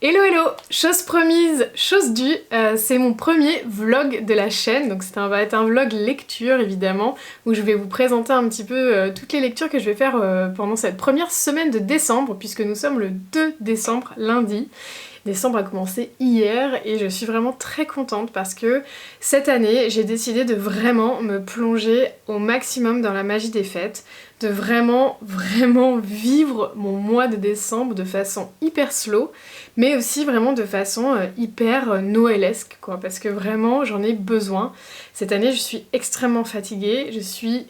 Hello hello! Chose promise, chose due, c'est mon premier vlog de la chaîne, donc ça va être un vlog lecture évidemment, où je vais vous présenter un petit peu toutes les lectures que je vais faire pendant cette première semaine de décembre, puisque nous sommes le 2 décembre, lundi. Décembre a commencé hier et je suis vraiment très contente parce que cette année j'ai décidé de vraiment me plonger au maximum dans la magie des fêtes, de vraiment vivre mon mois de décembre de façon hyper slow, mais aussi vraiment de façon hyper noëlesque quoi, parce que vraiment j'en ai besoin. Cette année je suis extrêmement fatiguée, je suis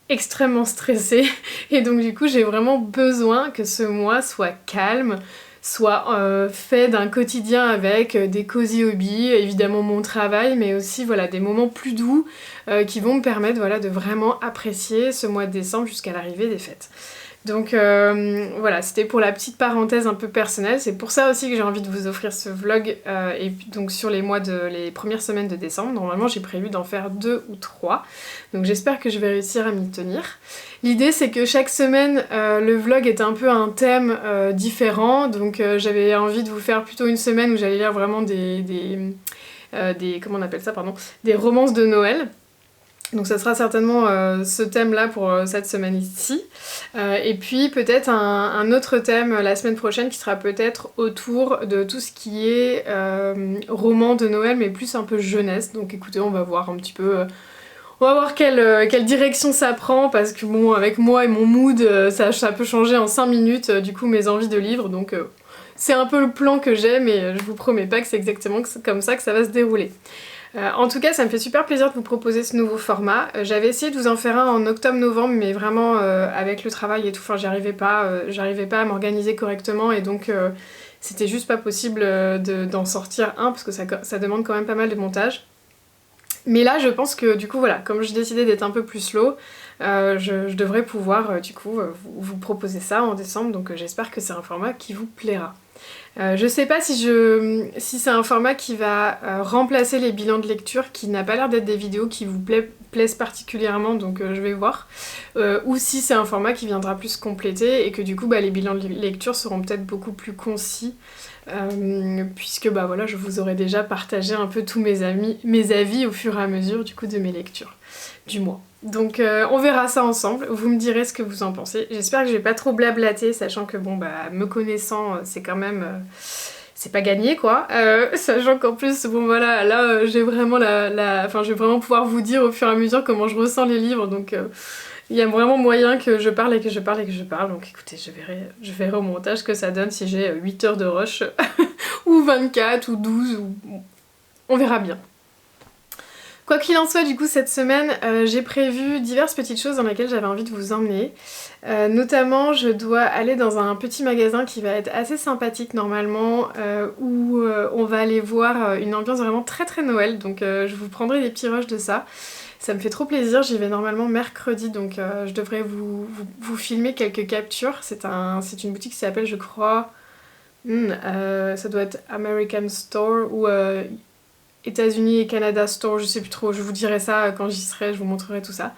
extrêmement stressée et donc du coup j'ai vraiment besoin que ce mois soit calme, soit fait d'un quotidien avec des cosy hobbies, évidemment mon travail, mais aussi voilà, des moments plus doux qui vont me permettre voilà, de vraiment apprécier ce mois de décembre jusqu'à l'arrivée des fêtes. Donc voilà, c'était pour la petite parenthèse un peu personnelle, c'est pour ça aussi que j'ai envie de vous offrir ce vlog et puis donc sur les premières semaines de décembre. Normalement j'ai prévu d'en faire 2 ou 3, donc j'espère que je vais réussir à m'y tenir. L'idée c'est que chaque semaine le vlog est un peu un thème différent, donc j'avais envie de vous faire plutôt une semaine où j'allais lire vraiment comment on appelle ça, pardon, des romances de Noël. Donc ça sera certainement ce thème-là pour cette semaine-ci. Et puis peut-être un autre thème la semaine prochaine qui sera peut-être autour de tout ce qui est roman de Noël, mais plus un peu jeunesse. Donc écoutez, on va voir un petit peu... on va voir quelle direction ça prend, parce que bon, avec moi et mon mood, ça peut changer en 5 minutes, du coup, mes envies de livres. Donc c'est un peu le plan que j'ai, mais je vous promets pas que c'est exactement comme ça que ça va se dérouler. En tout cas ça me fait super plaisir de vous proposer ce nouveau format. J'avais essayé de vous en faire un en octobre-novembre mais vraiment avec le travail et tout, enfin j'arrivais pas à m'organiser correctement et donc c'était juste pas possible d'en sortir un parce que ça demande quand même pas mal de montage. Mais là je pense que du coup voilà, comme j'ai décidé d'être un peu plus slow, je devrais pouvoir du coup vous proposer ça en décembre, donc j'espère que c'est un format qui vous plaira. Je sais pas si c'est un format qui va remplacer les bilans de lecture, qui n'a pas l'air d'être des vidéos qui vous plaisent particulièrement, donc je vais voir. Ou si c'est un format qui viendra plus compléter et que du coup les bilans de lecture seront peut-être beaucoup plus concis. Puisque voilà, je vous aurai déjà partagé un peu tous mes avis au fur et à mesure du coup de mes lectures du mois. Donc on verra ça ensemble, vous me direz ce que vous en pensez. J'espère que je vais pas trop blablater, sachant que bon me connaissant c'est quand même... c'est pas gagné quoi, sachant qu'en plus bon voilà, là j'ai vraiment enfin je vais vraiment pouvoir vous dire au fur et à mesure comment je ressens les livres, donc il y a vraiment moyen que je parle et que je parle et que je parle, donc écoutez, je verrai au montage que ça donne si j'ai 8 heures de rush ou 24 ou 12 ou... on verra bien. Quoi qu'il en soit, du coup, cette semaine, j'ai prévu diverses petites choses dans lesquelles j'avais envie de vous emmener. Notamment, je dois aller dans un petit magasin qui va être assez sympathique normalement, où on va aller voir une ambiance vraiment très très Noël, donc je vous prendrai des petits rushs de ça. Ça me fait trop plaisir, j'y vais normalement mercredi, donc je devrais vous filmer quelques captures. C'est une boutique qui s'appelle, je crois, ça doit être American Store ou... États-Unis et Canada Store, je sais plus trop, je vous dirai ça quand j'y serai, je vous montrerai tout ça.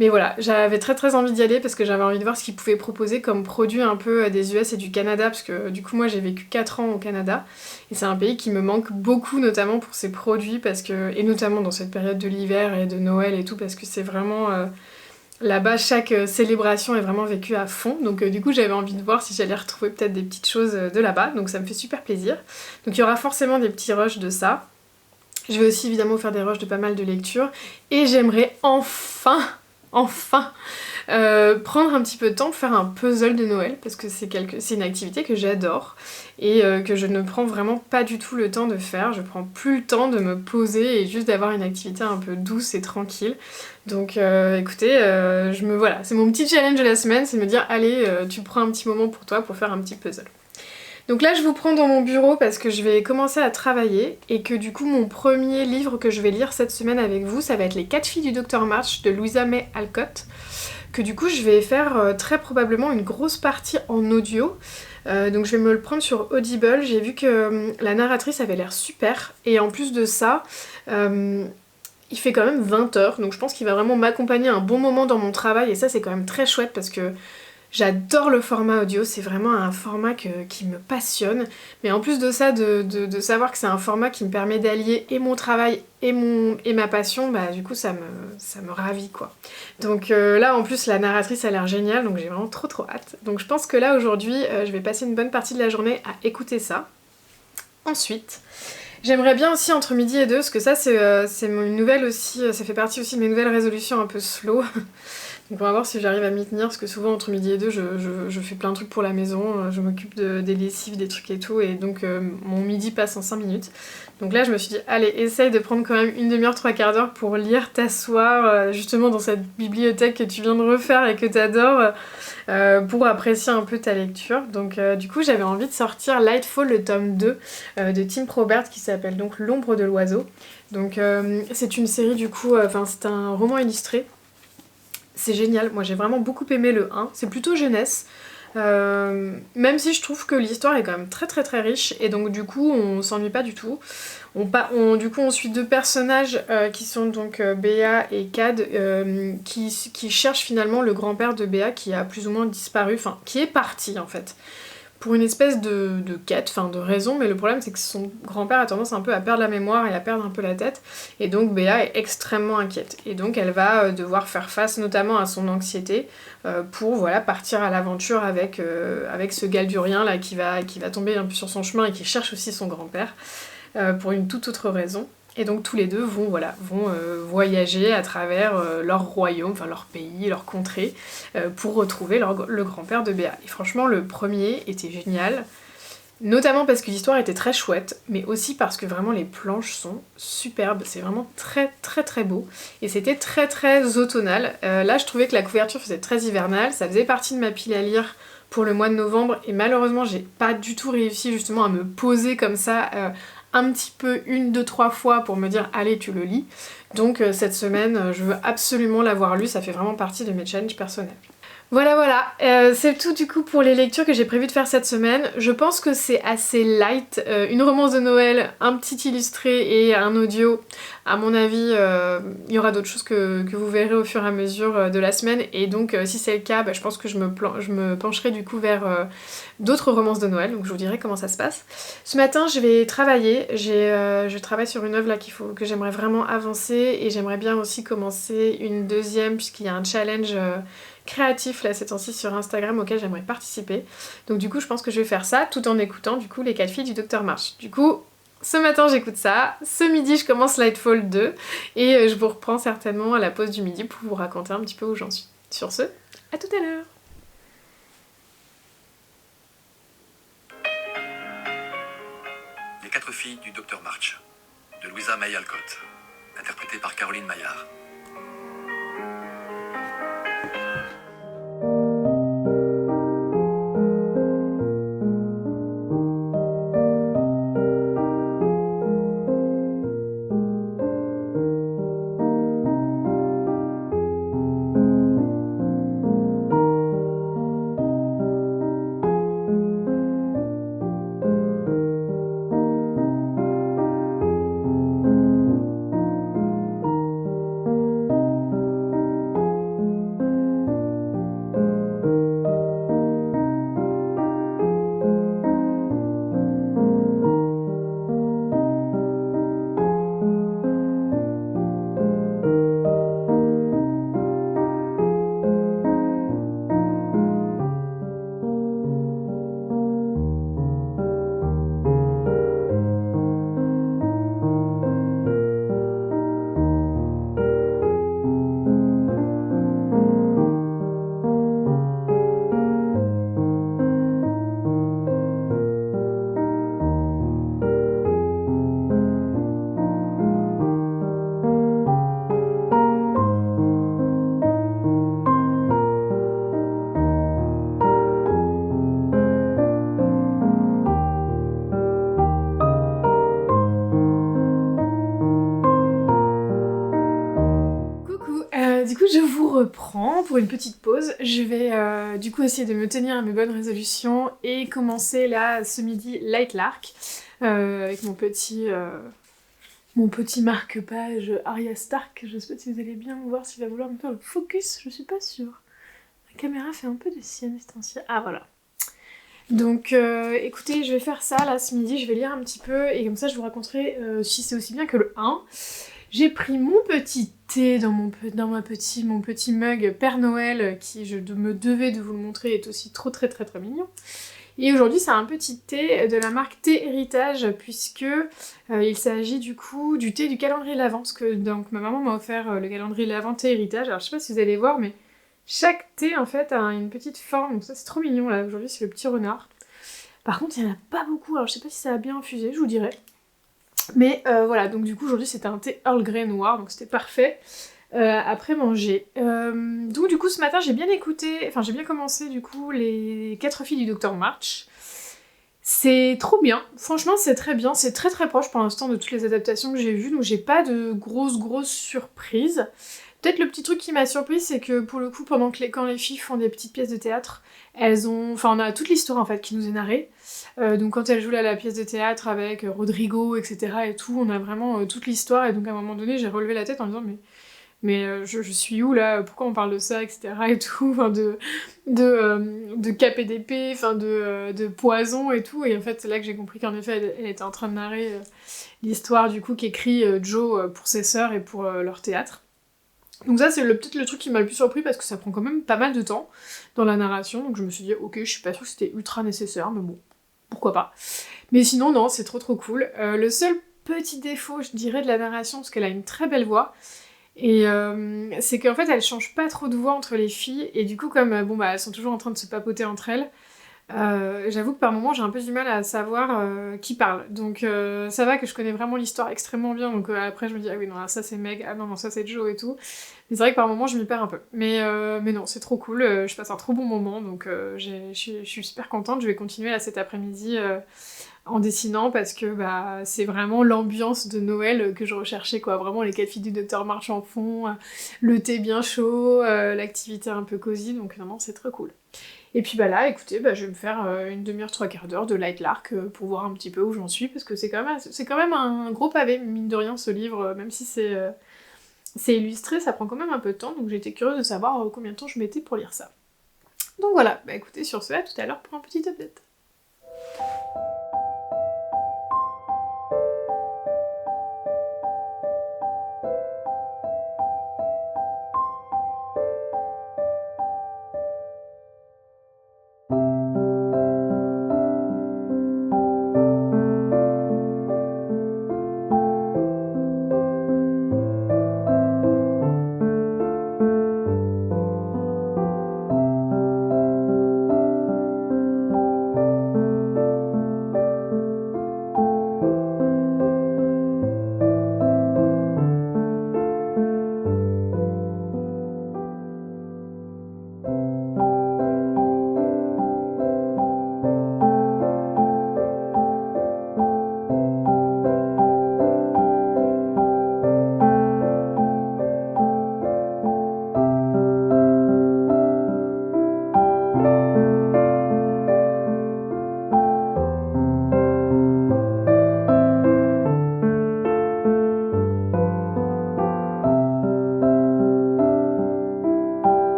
Mais voilà, j'avais très envie d'y aller parce que j'avais envie de voir ce qu'ils pouvaient proposer comme produit un peu des US et du Canada, parce que du coup moi j'ai vécu 4 ans au Canada et c'est un pays qui me manque beaucoup, notamment pour ses produits, et notamment dans cette période de l'hiver et de Noël et tout, parce que c'est vraiment... là-bas, chaque célébration est vraiment vécue à fond, donc du coup j'avais envie de voir si j'allais retrouver peut-être des petites choses de là-bas, donc ça me fait super plaisir. Donc il y aura forcément des petits rushs de ça. Je vais aussi évidemment faire des rushs de pas mal de lectures et j'aimerais enfin prendre un petit peu de temps pour faire un puzzle de Noël, parce que c'est une activité que j'adore et que je ne prends vraiment pas du tout le temps de faire. Je prends plus le temps de me poser et juste d'avoir une activité un peu douce et tranquille. Donc écoutez, voilà, c'est mon petit challenge de la semaine, c'est de me dire allez, tu prends un petit moment pour toi pour faire un petit puzzle. Donc là je vous prends dans mon bureau parce que je vais commencer à travailler et que du coup mon premier livre que je vais lire cette semaine avec vous, ça va être Les 4 filles du Dr March de Louisa May Alcott, que du coup je vais faire très probablement une grosse partie en audio. Donc je vais me le prendre sur Audible. J'ai vu que la narratrice avait l'air super et en plus de ça il fait quand même 20 heures, donc je pense qu'il va vraiment m'accompagner un bon moment dans mon travail et ça c'est quand même très chouette parce que J'adore le format audio, c'est vraiment un format qui me passionne. Mais en plus de ça, de savoir que c'est un format qui me permet d'allier et mon travail et ma passion, bah du coup ça me ravit quoi. Donc là en plus la narratrice a l'air géniale, donc j'ai vraiment trop hâte. Donc je pense que là aujourd'hui je vais passer une bonne partie de la journée à écouter ça. Ensuite, j'aimerais bien aussi entre midi et deux, parce que ça c'est une nouvelle aussi, ça fait partie aussi de mes nouvelles résolutions un peu slow. Donc on va voir si j'arrive à m'y tenir, parce que souvent entre midi et deux je fais plein de trucs pour la maison, je m'occupe des lessives, des trucs et tout, et donc mon midi passe en 5 minutes. Donc là je me suis dit, allez, essaye de prendre quand même une demi-heure, 3/4 d'heure pour lire, t'asseoir, justement dans cette bibliothèque que tu viens de refaire et que t'adores, pour apprécier un peu ta lecture. Donc du coup j'avais envie de sortir Lightfall, le tome 2 de Tim Probert, qui s'appelle donc L'ombre de l'oiseau. Donc c'est une série du coup, c'est un roman illustré. C'est génial, moi j'ai vraiment beaucoup aimé le 1, c'est plutôt jeunesse, même si je trouve que l'histoire est quand même très riche, et donc du coup on s'ennuie pas du tout. Du coup on suit deux personnages qui sont donc Béa et Cad, qui cherchent finalement le grand-père de Béa qui a plus ou moins disparu, enfin qui est parti en fait, pour une espèce de quête, enfin de raison, mais le problème c'est que son grand-père a tendance un peu à perdre la mémoire et à perdre un peu la tête, et donc Béa est extrêmement inquiète, et donc elle va devoir faire face notamment à son anxiété pour voilà, partir à l'aventure avec ce Galdurien là qui va tomber un peu sur son chemin et qui cherche aussi son grand-père pour une toute autre raison. Et donc tous les deux vont voyager à travers leur royaume, enfin leur pays, leur contrée, pour retrouver le grand-père de Béa. Et franchement, le premier était génial, notamment parce que l'histoire était très chouette, mais aussi parce que vraiment les planches sont superbes, c'est vraiment très beau, et c'était très automnal. Là, je trouvais que la couverture faisait très hivernale, ça faisait partie de ma pile à lire pour le mois de novembre, et malheureusement, j'ai pas du tout réussi justement à me poser comme ça un petit peu, 1, 2, 3 fois pour me dire allez tu le lis. Donc cette semaine je veux absolument l'avoir lu, ça fait vraiment partie de mes challenges personnels. Voilà, c'est tout du coup pour les lectures que j'ai prévu de faire cette semaine. Je pense que c'est assez light, une romance de Noël, un petit illustré et un audio. À mon avis, il y aura d'autres choses que vous verrez au fur et à mesure de la semaine, et donc si c'est le cas, je pense que je me pencherai du coup vers d'autres romances de Noël, donc je vous dirai comment ça se passe. Ce matin, je vais travailler, je travaille sur une œuvre là que j'aimerais vraiment avancer, et j'aimerais bien aussi commencer une deuxième, puisqu'il y a un challenge créatif là ces temps-ci sur Instagram auquel j'aimerais participer. Donc du coup je pense que je vais faire ça tout en écoutant du coup les 4 filles du Dr March. Du coup ce matin j'écoute ça, ce midi je commence Lightfall 2 et je vous reprends certainement à la pause du midi pour vous raconter un petit peu où j'en suis. Sur ce, à tout à l'heure. Les 4 filles du Dr March de Louisa May Alcott, interprétée par Caroline Maillard. Du coup je vous reprends pour une petite pause. Je vais du coup essayer de me tenir à mes bonnes résolutions et commencer là ce midi Light Lark avec mon petit marque-page Arya Stark. Je sais pas si vous allez bien voir s'il va vouloir me faire le focus, je suis pas sûre. La caméra fait un peu de sienne ce temps-ci. Ah voilà. Donc écoutez, je vais faire ça là ce midi, je vais lire un petit peu et comme ça je vous raconterai si c'est aussi bien que le 1. J'ai pris mon petit thé dans mon petit mug Père Noël qui je me devais de vous le montrer, est aussi trop très très très mignon. Et aujourd'hui c'est un petit thé de la marque Thé Héritage puisque il s'agit du coup du thé du calendrier l'Avent, parce que donc ma maman m'a offert le calendrier l'Avent Thé Héritage. Alors je sais pas si vous allez voir mais chaque thé en fait a une petite forme, donc ça c'est trop mignon là. Aujourd'hui c'est le petit renard. Par contre il n'y en a pas beaucoup, alors je sais pas si ça a bien infusé, je vous dirai. Mais voilà, donc du coup aujourd'hui c'était un thé Earl Grey noir, donc c'était parfait après manger. Donc du coup ce matin j'ai bien commencé du coup les 4 filles du Docteur March. C'est trop bien, franchement c'est très bien, c'est très très proche pour l'instant de toutes les adaptations que j'ai vues, donc j'ai pas de grosses surprises. Peut-être le petit truc qui m'a surprise, c'est que pour le coup, quand les filles font des petites pièces de théâtre, on a toute l'histoire en fait qui nous est narrée. Donc quand elles jouent là la pièce de théâtre avec Rodrigo, etc. et tout, on a vraiment toute l'histoire. Et donc à un moment donné, j'ai relevé la tête en me disant mais je suis où là? Pourquoi on parle de ça, etc. et tout, enfin de cap et d'épée, enfin de poison et tout. Et en fait, c'est là que j'ai compris qu'en effet, elle était en train de narrer l'histoire du coup qu'écrit Joe pour ses sœurs et pour leur théâtre. Donc ça c'est peut-être le truc qui m'a le plus surpris parce que ça prend quand même pas mal de temps dans la narration, donc je me suis dit ok je suis pas sûre que c'était ultra nécessaire, mais bon, pourquoi pas. Mais sinon non, c'est trop cool. Le seul petit défaut je dirais de la narration, parce qu'elle a une très belle voix, et c'est qu'en fait elle change pas trop de voix entre les filles, et du coup comme elles sont toujours en train de se papoter entre elles, j'avoue que par moments j'ai un peu du mal à savoir qui parle. Donc ça va que je connais vraiment l'histoire extrêmement bien, donc après je me dis ah oui non ça c'est Meg, ah non ça c'est Joe et tout. Mais c'est vrai que par moments je m'y perds un peu. Mais non c'est trop cool, je passe un trop bon moment, donc je suis super contente. Je vais continuer là cet après-midi en dessinant parce que c'est vraiment l'ambiance de Noël que je recherchais quoi. Vraiment les 4 filles du Docteur March en fond, le thé bien chaud, l'activité un peu cosy, donc vraiment c'est trop cool. Et puis là, écoutez, je vais me faire une demi-heure, 3/4 d'heure de Light Lark pour voir un petit peu où j'en suis, parce que c'est quand même un gros pavé, mine de rien, ce livre, même si c'est illustré, ça prend quand même un peu de temps, donc j'étais curieuse de savoir combien de temps je mettais pour lire ça. Donc voilà, écoutez, sur ce, à tout à l'heure pour un petit update.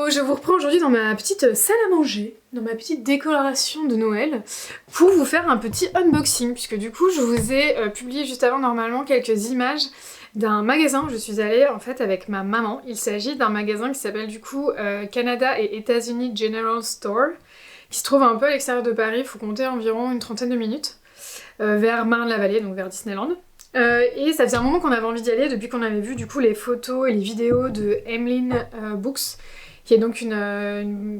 Je vous reprends aujourd'hui dans ma petite salle à manger, dans ma petite décoration de Noël, pour vous faire un petit unboxing, puisque du coup je vous ai publié juste avant normalement quelques images d'un magasin où je suis allée en fait avec ma maman. Il s'agit d'un magasin qui s'appelle du coup Canada et États-Unis General Store, qui se trouve un peu à l'extérieur de Paris, il faut compter environ une 30aine de minutes, vers Marne-la-Vallée, donc vers Disneyland. Et ça faisait un moment qu'on avait envie d'y aller depuis qu'on avait vu du coup les photos et les vidéos de Emmeline Books, qui est donc une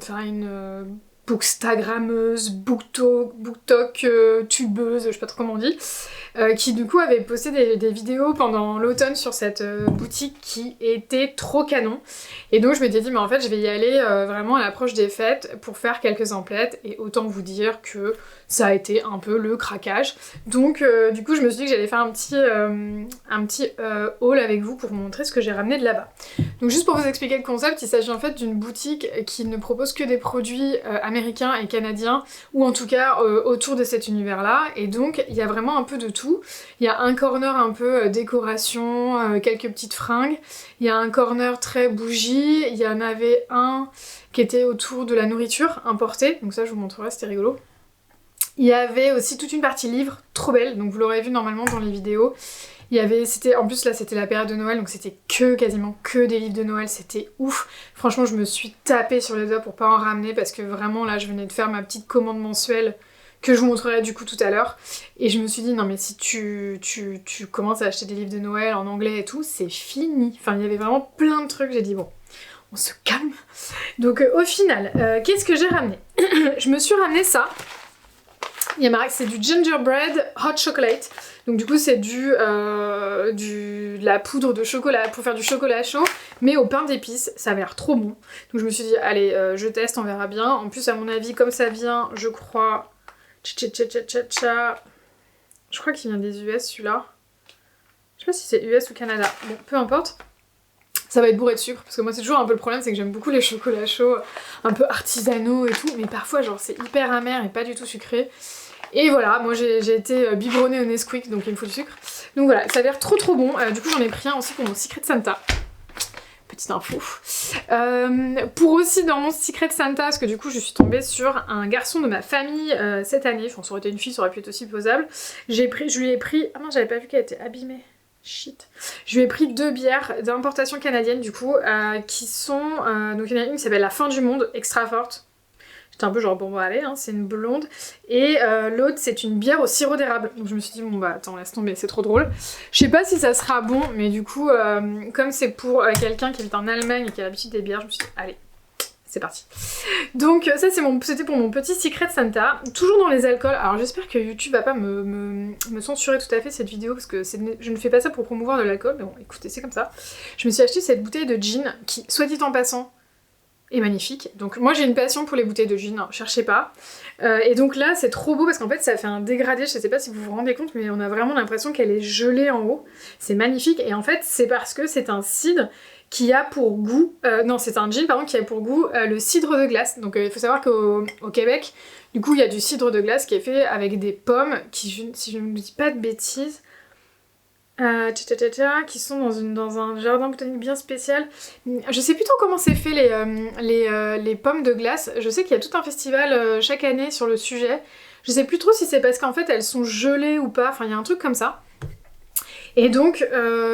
bookstagrammeuse, booktalk, tubeuse, je sais pas trop comment on dit, qui du coup avait posté des vidéos pendant l'automne sur cette boutique qui était trop canon. Et donc je m'étais dit mais en fait je vais y aller vraiment à l'approche des fêtes pour faire quelques emplettes, et autant vous dire que ça a été un peu le craquage. Donc du coup je me suis dit que j'allais faire un petit haul avec vous pour vous montrer ce que j'ai ramené de là-bas. Donc juste pour vous expliquer le concept, il s'agit en fait d'une boutique qui ne propose que des produits américains et canadiens, ou en tout cas autour de cet univers-là, et donc il y a vraiment un peu de tout. Il y a un corner un peu décoration, quelques petites fringues, il y a un corner très bougie, il y en avait un qui était autour de la nourriture importée, donc ça je vous montrerai, c'était rigolo. Il y avait aussi toute une partie livres, trop belle, donc vous l'aurez vu normalement dans les vidéos. En plus là c'était la période de Noël, donc c'était quasiment que des livres de Noël, c'était ouf. Franchement je me suis tapée sur les doigts pour pas en ramener, parce que vraiment là je venais de faire ma petite commande mensuelle que je vous montrerai du coup tout à l'heure, et je me suis dit non mais si tu commences à acheter des livres de Noël en anglais et tout, c'est fini. Enfin il y avait vraiment plein de trucs, j'ai dit bon, on se calme. Donc au final, qu'est-ce que j'ai ramené? Je me suis ramené ça. Il y a marqué, c'est du gingerbread hot chocolate. Donc du coup c'est de la poudre de chocolat pour faire du chocolat chaud, mais au pain d'épices, ça avait l'air trop bon. Donc je me suis dit allez, je teste, on verra bien. En plus à mon avis, comme ça vient, je crois... Je crois qu'il vient des US celui-là. Je sais pas si c'est US ou Canada. Bon, peu importe. Ça va être bourré de sucre, parce que moi c'est toujours un peu le problème, c'est que j'aime beaucoup les chocolats chauds, un peu artisanaux et tout, mais parfois genre c'est hyper amer et pas du tout sucré. Et voilà, moi j'ai été biberonnée au Nesquik, donc il me faut du sucre. Donc voilà, ça a l'air trop bon. Du coup j'en ai pris un aussi pour mon Secret Santa. Petite info. Pour aussi dans mon Secret Santa, parce que du coup je suis tombée sur un garçon de ma famille cette année, enfin ça aurait été une fille, ça aurait pu être aussi posable. Je lui ai pris... Ah non, j'avais pas vu qu'elle était abîmée. Shit. Je lui ai pris 2 bières d'importation canadienne du coup, qui sont... donc il y en a une qui s'appelle La Fin du Monde, extra forte. J'étais un peu genre bon bah allez, hein, c'est une blonde. Et l'autre c'est une bière au sirop d'érable. Donc je me suis dit bon bah attends, laisse tomber, c'est trop drôle. Je sais pas si ça sera bon, mais du coup comme c'est pour quelqu'un qui habite en Allemagne et qui a l'habitude des bières, je me suis dit allez, c'est parti. Donc ça c'était pour mon petit Secret Santa. Toujours dans les alcools. Alors j'espère que YouTube va pas me censurer tout à fait cette vidéo, parce que je ne fais pas ça pour promouvoir de l'alcool, mais bon écoutez, c'est comme ça. Je me suis acheté cette bouteille de gin qui, soit dit en passant, est magnifique. Donc moi j'ai une passion pour les bouteilles de gin, hein, cidre pas. Et donc là c'est trop beau parce qu'en fait ça fait un dégradé, je sais pas si vous vous rendez compte, mais on a vraiment l'impression qu'elle est gelée en haut. C'est magnifique, et en fait c'est parce que c'est un cidre qui a pour goût... non, c'est un gin pardon qui a pour goût le cidre de glace. Donc il faut savoir qu'au Québec, du coup il y a du cidre de glace qui est fait avec des pommes qui, si je ne me dis pas de bêtises, qui sont dans un jardin botanique bien spécial. Je sais plus trop comment c'est fait les pommes de glace. Je sais qu'il y a tout un festival chaque année sur le sujet. Je sais plus trop si c'est parce qu'en fait elles sont gelées ou pas, enfin il y a un truc comme ça. Et donc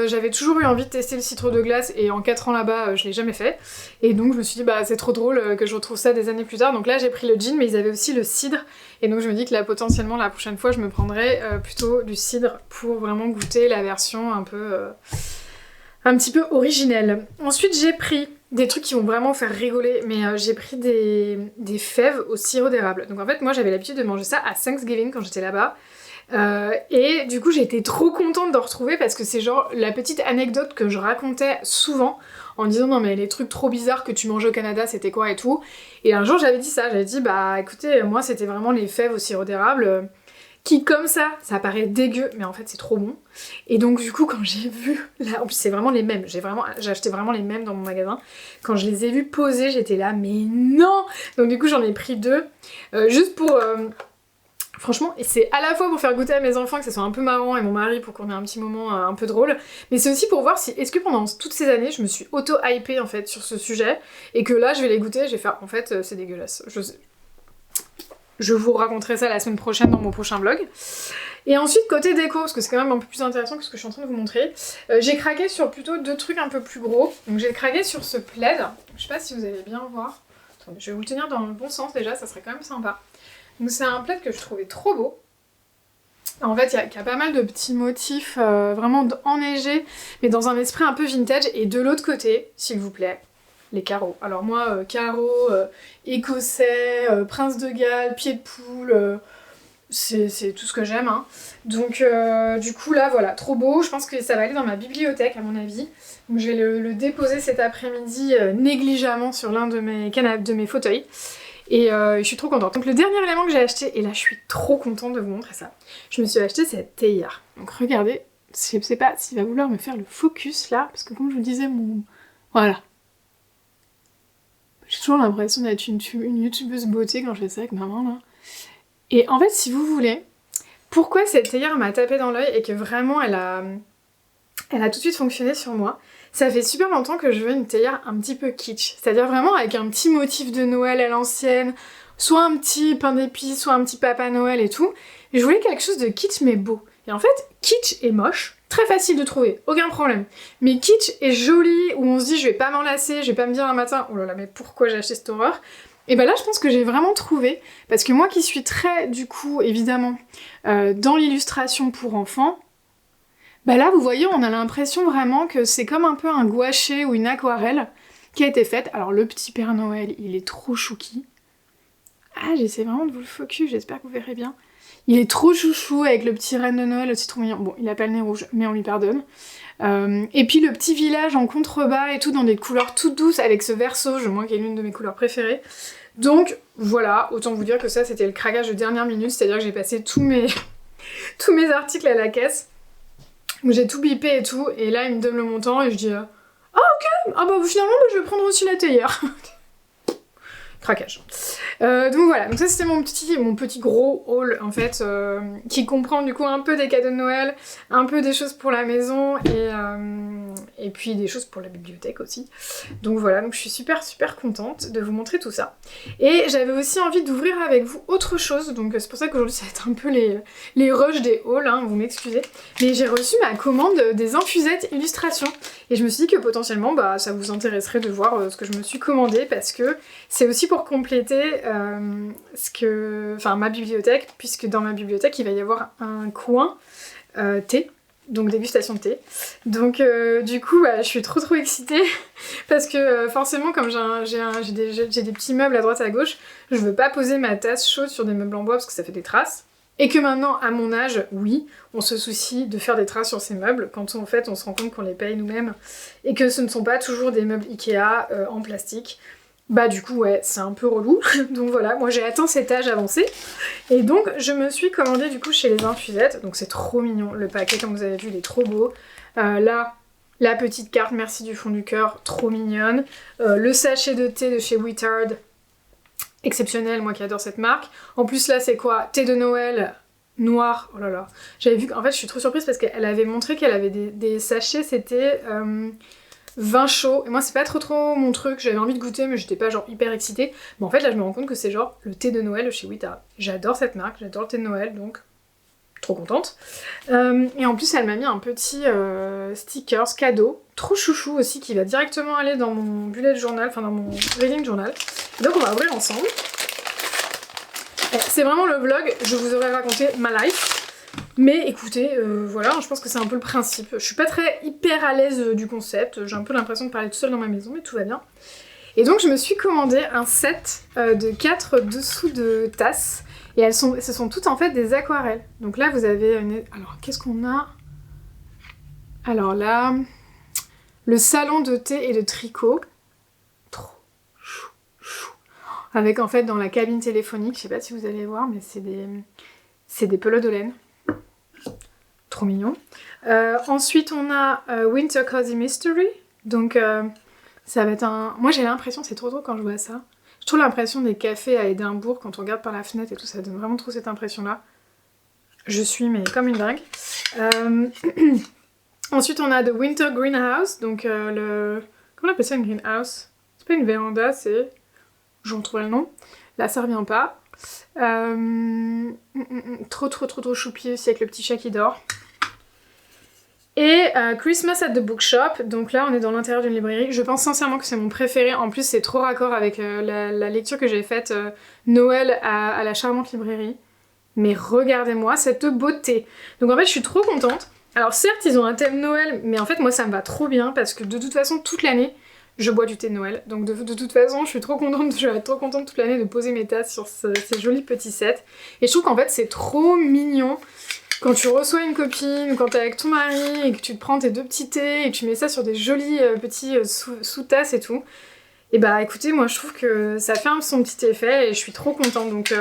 j'avais toujours eu envie de tester le cidre de glace, et en 4 ans là-bas je l'ai jamais fait. Et donc je me suis dit bah c'est trop drôle que je retrouve ça des années plus tard. Donc là j'ai pris le gin, mais ils avaient aussi le cidre. Et donc je me dis que là potentiellement la prochaine fois je me prendrai plutôt du cidre pour vraiment goûter la version un petit peu originelle. Ensuite j'ai pris des trucs qui vont vraiment faire rigoler, mais j'ai pris des fèves au sirop d'érable. Donc en fait moi j'avais l'habitude de manger ça à Thanksgiving quand j'étais là-bas. Et du coup j'ai été trop contente de retrouver, parce que c'est genre la petite anecdote que je racontais souvent en disant non mais les trucs trop bizarres que tu manges au Canada c'était quoi et tout. Et un jour j'avais dit ça, j'avais dit bah écoutez moi c'était vraiment les fèves au sirop d'érable qui comme ça paraît dégueu, mais en fait c'est trop bon. Et donc du coup quand j'ai vu, là en plus c'est vraiment les mêmes, j'ai acheté vraiment les mêmes dans mon magasin, quand je les ai vus poser j'étais là mais non. Donc du coup j'en ai pris 2 juste pour... Franchement, et c'est à la fois pour faire goûter à mes enfants, que ça soit un peu marrant, et mon mari pour qu'on ait un petit moment un peu drôle, mais c'est aussi pour voir si, est-ce que pendant toutes ces années, je me suis auto-hypée en fait sur ce sujet, et que là je vais les goûter, je vais faire, en fait c'est dégueulasse. Je vous raconterai ça la semaine prochaine dans mon prochain vlog. Et ensuite côté déco, parce que c'est quand même un peu plus intéressant que ce que je suis en train de vous montrer, j'ai craqué sur plutôt 2 trucs un peu plus gros. Donc j'ai craqué sur ce plaid, je sais pas si vous allez bien voir, attendez, je vais vous le tenir dans le bon sens déjà, ça serait quand même sympa. Donc c'est un plaid que je trouvais trop beau. En fait, il y a pas mal de petits motifs vraiment enneigés, mais dans un esprit un peu vintage. Et de l'autre côté, s'il vous plaît, les carreaux. Alors moi, carreaux, écossais, prince de Galles, pied de poule, c'est tout ce que j'aime. Hein. Donc du coup là, voilà, trop beau. Je pense que ça va aller dans ma bibliothèque à mon avis. Donc je vais le déposer cet après-midi négligemment sur l'un de mes fauteuils. Et je suis trop contente. Donc le dernier élément que j'ai acheté, et là je suis trop contente de vous montrer ça, je me suis acheté cette théière. Donc regardez, je sais pas s'il va vouloir me faire le focus là, parce que comme je vous disais, voilà. J'ai toujours l'impression d'être une youtubeuse beauté quand je fais ça avec maman là. Et en fait, si vous voulez, pourquoi cette théière m'a tapé dans l'œil et que vraiment elle a tout de suite fonctionné sur moi. Ça fait super longtemps que je veux une théière un petit peu kitsch, c'est-à-dire vraiment avec un petit motif de Noël à l'ancienne, soit un petit pain d'épices, soit un petit Papa Noël et tout. Je voulais quelque chose de kitsch mais beau. Et en fait, kitsch et moche, très facile de trouver, aucun problème. Mais kitsch et joli, où on se dit je vais pas m'en lasser, je vais pas me dire un matin oh là là mais pourquoi j'ai acheté cette horreur. Et ben là je pense que j'ai vraiment trouvé, parce que moi qui suis très du coup évidemment dans l'illustration pour enfants, bah là, vous voyez, on a l'impression vraiment que c'est comme un peu un gouaché ou une aquarelle qui a été faite. Alors, le petit Père Noël, il est trop chouki. Ah, j'essaie vraiment de vous le focus, j'espère que vous verrez bien. Il est trop chouchou avec le petit Reine de Noël aussi trop mignon. Bon, il a pas le nez rouge, mais on lui pardonne. Et puis le petit village en contrebas et tout, dans des couleurs toutes douces, avec ce vert sauge, moi qui est l'une de mes couleurs préférées. Donc, voilà, autant vous dire que ça, c'était le craquage de dernière minute, c'est-à-dire que j'ai passé tous mes articles à la caisse. Donc j'ai tout bipé et tout, et là il me donne le montant et je dis ah ok, ah bah finalement je vais prendre aussi la théière. Craquage. Donc voilà, donc ça c'était mon petit gros haul en fait, qui comprend du coup un peu des cadeaux de Noël, un peu des choses pour la maison et puis des choses pour la bibliothèque aussi. Donc voilà, donc je suis super contente de vous montrer tout ça. Et j'avais aussi envie d'ouvrir avec vous autre chose, donc c'est pour ça qu'aujourd'hui ça va être un peu les rushs des hauls, hein, vous m'excusez. Mais j'ai reçu ma commande des infusettes illustrations et je me suis dit que potentiellement bah, ça vous intéresserait de voir ce que je me suis commandé parce que c'est aussi pour compléter ma bibliothèque, puisque dans ma bibliothèque il va y avoir un coin thé, donc dégustation de thé. Donc du coup bah, je suis trop excitée parce que forcément comme j'ai des petits meubles à droite et à gauche, je veux pas poser ma tasse chaude sur des meubles en bois parce que ça fait des traces. Et que maintenant, à mon âge, oui, on se soucie de faire des traces sur ces meubles quand en fait on se rend compte qu'on les paye nous-mêmes et que ce ne sont pas toujours des meubles Ikea en plastique. Bah du coup ouais, c'est un peu relou. Donc voilà, moi j'ai atteint cet âge avancé. Et donc je me suis commandée du coup chez les infusettes. Donc c'est trop mignon, le paquet comme vous avez vu il est trop beau. Là, la petite carte merci du fond du cœur, trop mignonne. Le sachet de thé de chez Wittard, exceptionnel, moi qui adore cette marque. En plus là c'est quoi? Thé de Noël noir, oh là là. J'avais vu qu'en fait je suis trop surprise parce qu'elle avait montré qu'elle avait des sachets, c'était vin chaud. Et moi c'est pas trop mon truc, j'avais envie de goûter mais j'étais pas genre hyper excitée. Mais en fait là je me rends compte que c'est genre le thé de Noël chez Wittard. J'adore cette marque, j'adore le thé de Noël donc trop contente. Et en plus elle m'a mis un petit stickers cadeau, trop chouchou aussi, qui va directement aller dans mon bullet journal, enfin dans mon reading journal. Donc on va ouvrir ensemble. C'est vraiment le vlog, je vous aurais raconté ma life. Mais écoutez, voilà, je pense que c'est un peu le principe. Je suis pas très hyper à l'aise du concept, j'ai un peu l'impression de parler tout seul dans ma maison, mais tout va bien. Et donc je me suis commandé un set de 4 dessous de tasses. Et ce sont toutes en fait des aquarelles. Donc là vous avez une... Alors qu'est-ce qu'on a? Alors là... Le salon de thé et de tricot. Trop chou. Avec en fait dans la cabine téléphonique, je sais pas si vous allez voir, mais c'est des pelotes de laine. Trop mignon. Ensuite on a Winter Cozy Mystery. Donc ça va être un... Moi j'ai l'impression, c'est trop drôle quand je vois ça. J'ai trop l'impression des cafés à Édimbourg quand on regarde par la fenêtre et tout, ça donne vraiment trop cette impression-là. Je suis mais comme une dingue. Ensuite on a The Winter Greenhouse, donc le... Comment on appelle ça une greenhouse? C'est pas une véranda, c'est... Je retrouve le nom. Là ça revient pas. Trop choupi aussi avec le petit chat qui dort. Et Christmas at the Bookshop, donc là on est dans l'intérieur d'une librairie. Je pense sincèrement que c'est mon préféré, en plus c'est trop raccord avec la lecture que j'ai faite Noël à la charmante librairie. Mais regardez-moi cette beauté. Donc en fait je suis trop contente. Alors certes ils ont un thème Noël, mais en fait moi ça me va trop bien parce que de toute façon toute l'année je bois du thé de Noël. Donc de toute façon, je vais être trop contente toute l'année de poser mes tasses sur ces jolis petits sets. Et je trouve qu'en fait, c'est trop mignon quand tu reçois une copine ou quand t'es avec ton mari et que tu te prends tes 2 petits thés et tu mets ça sur des jolis petits sous-tasses et tout. Et bah écoutez, moi je trouve que ça fait son petit effet et je suis trop contente. Donc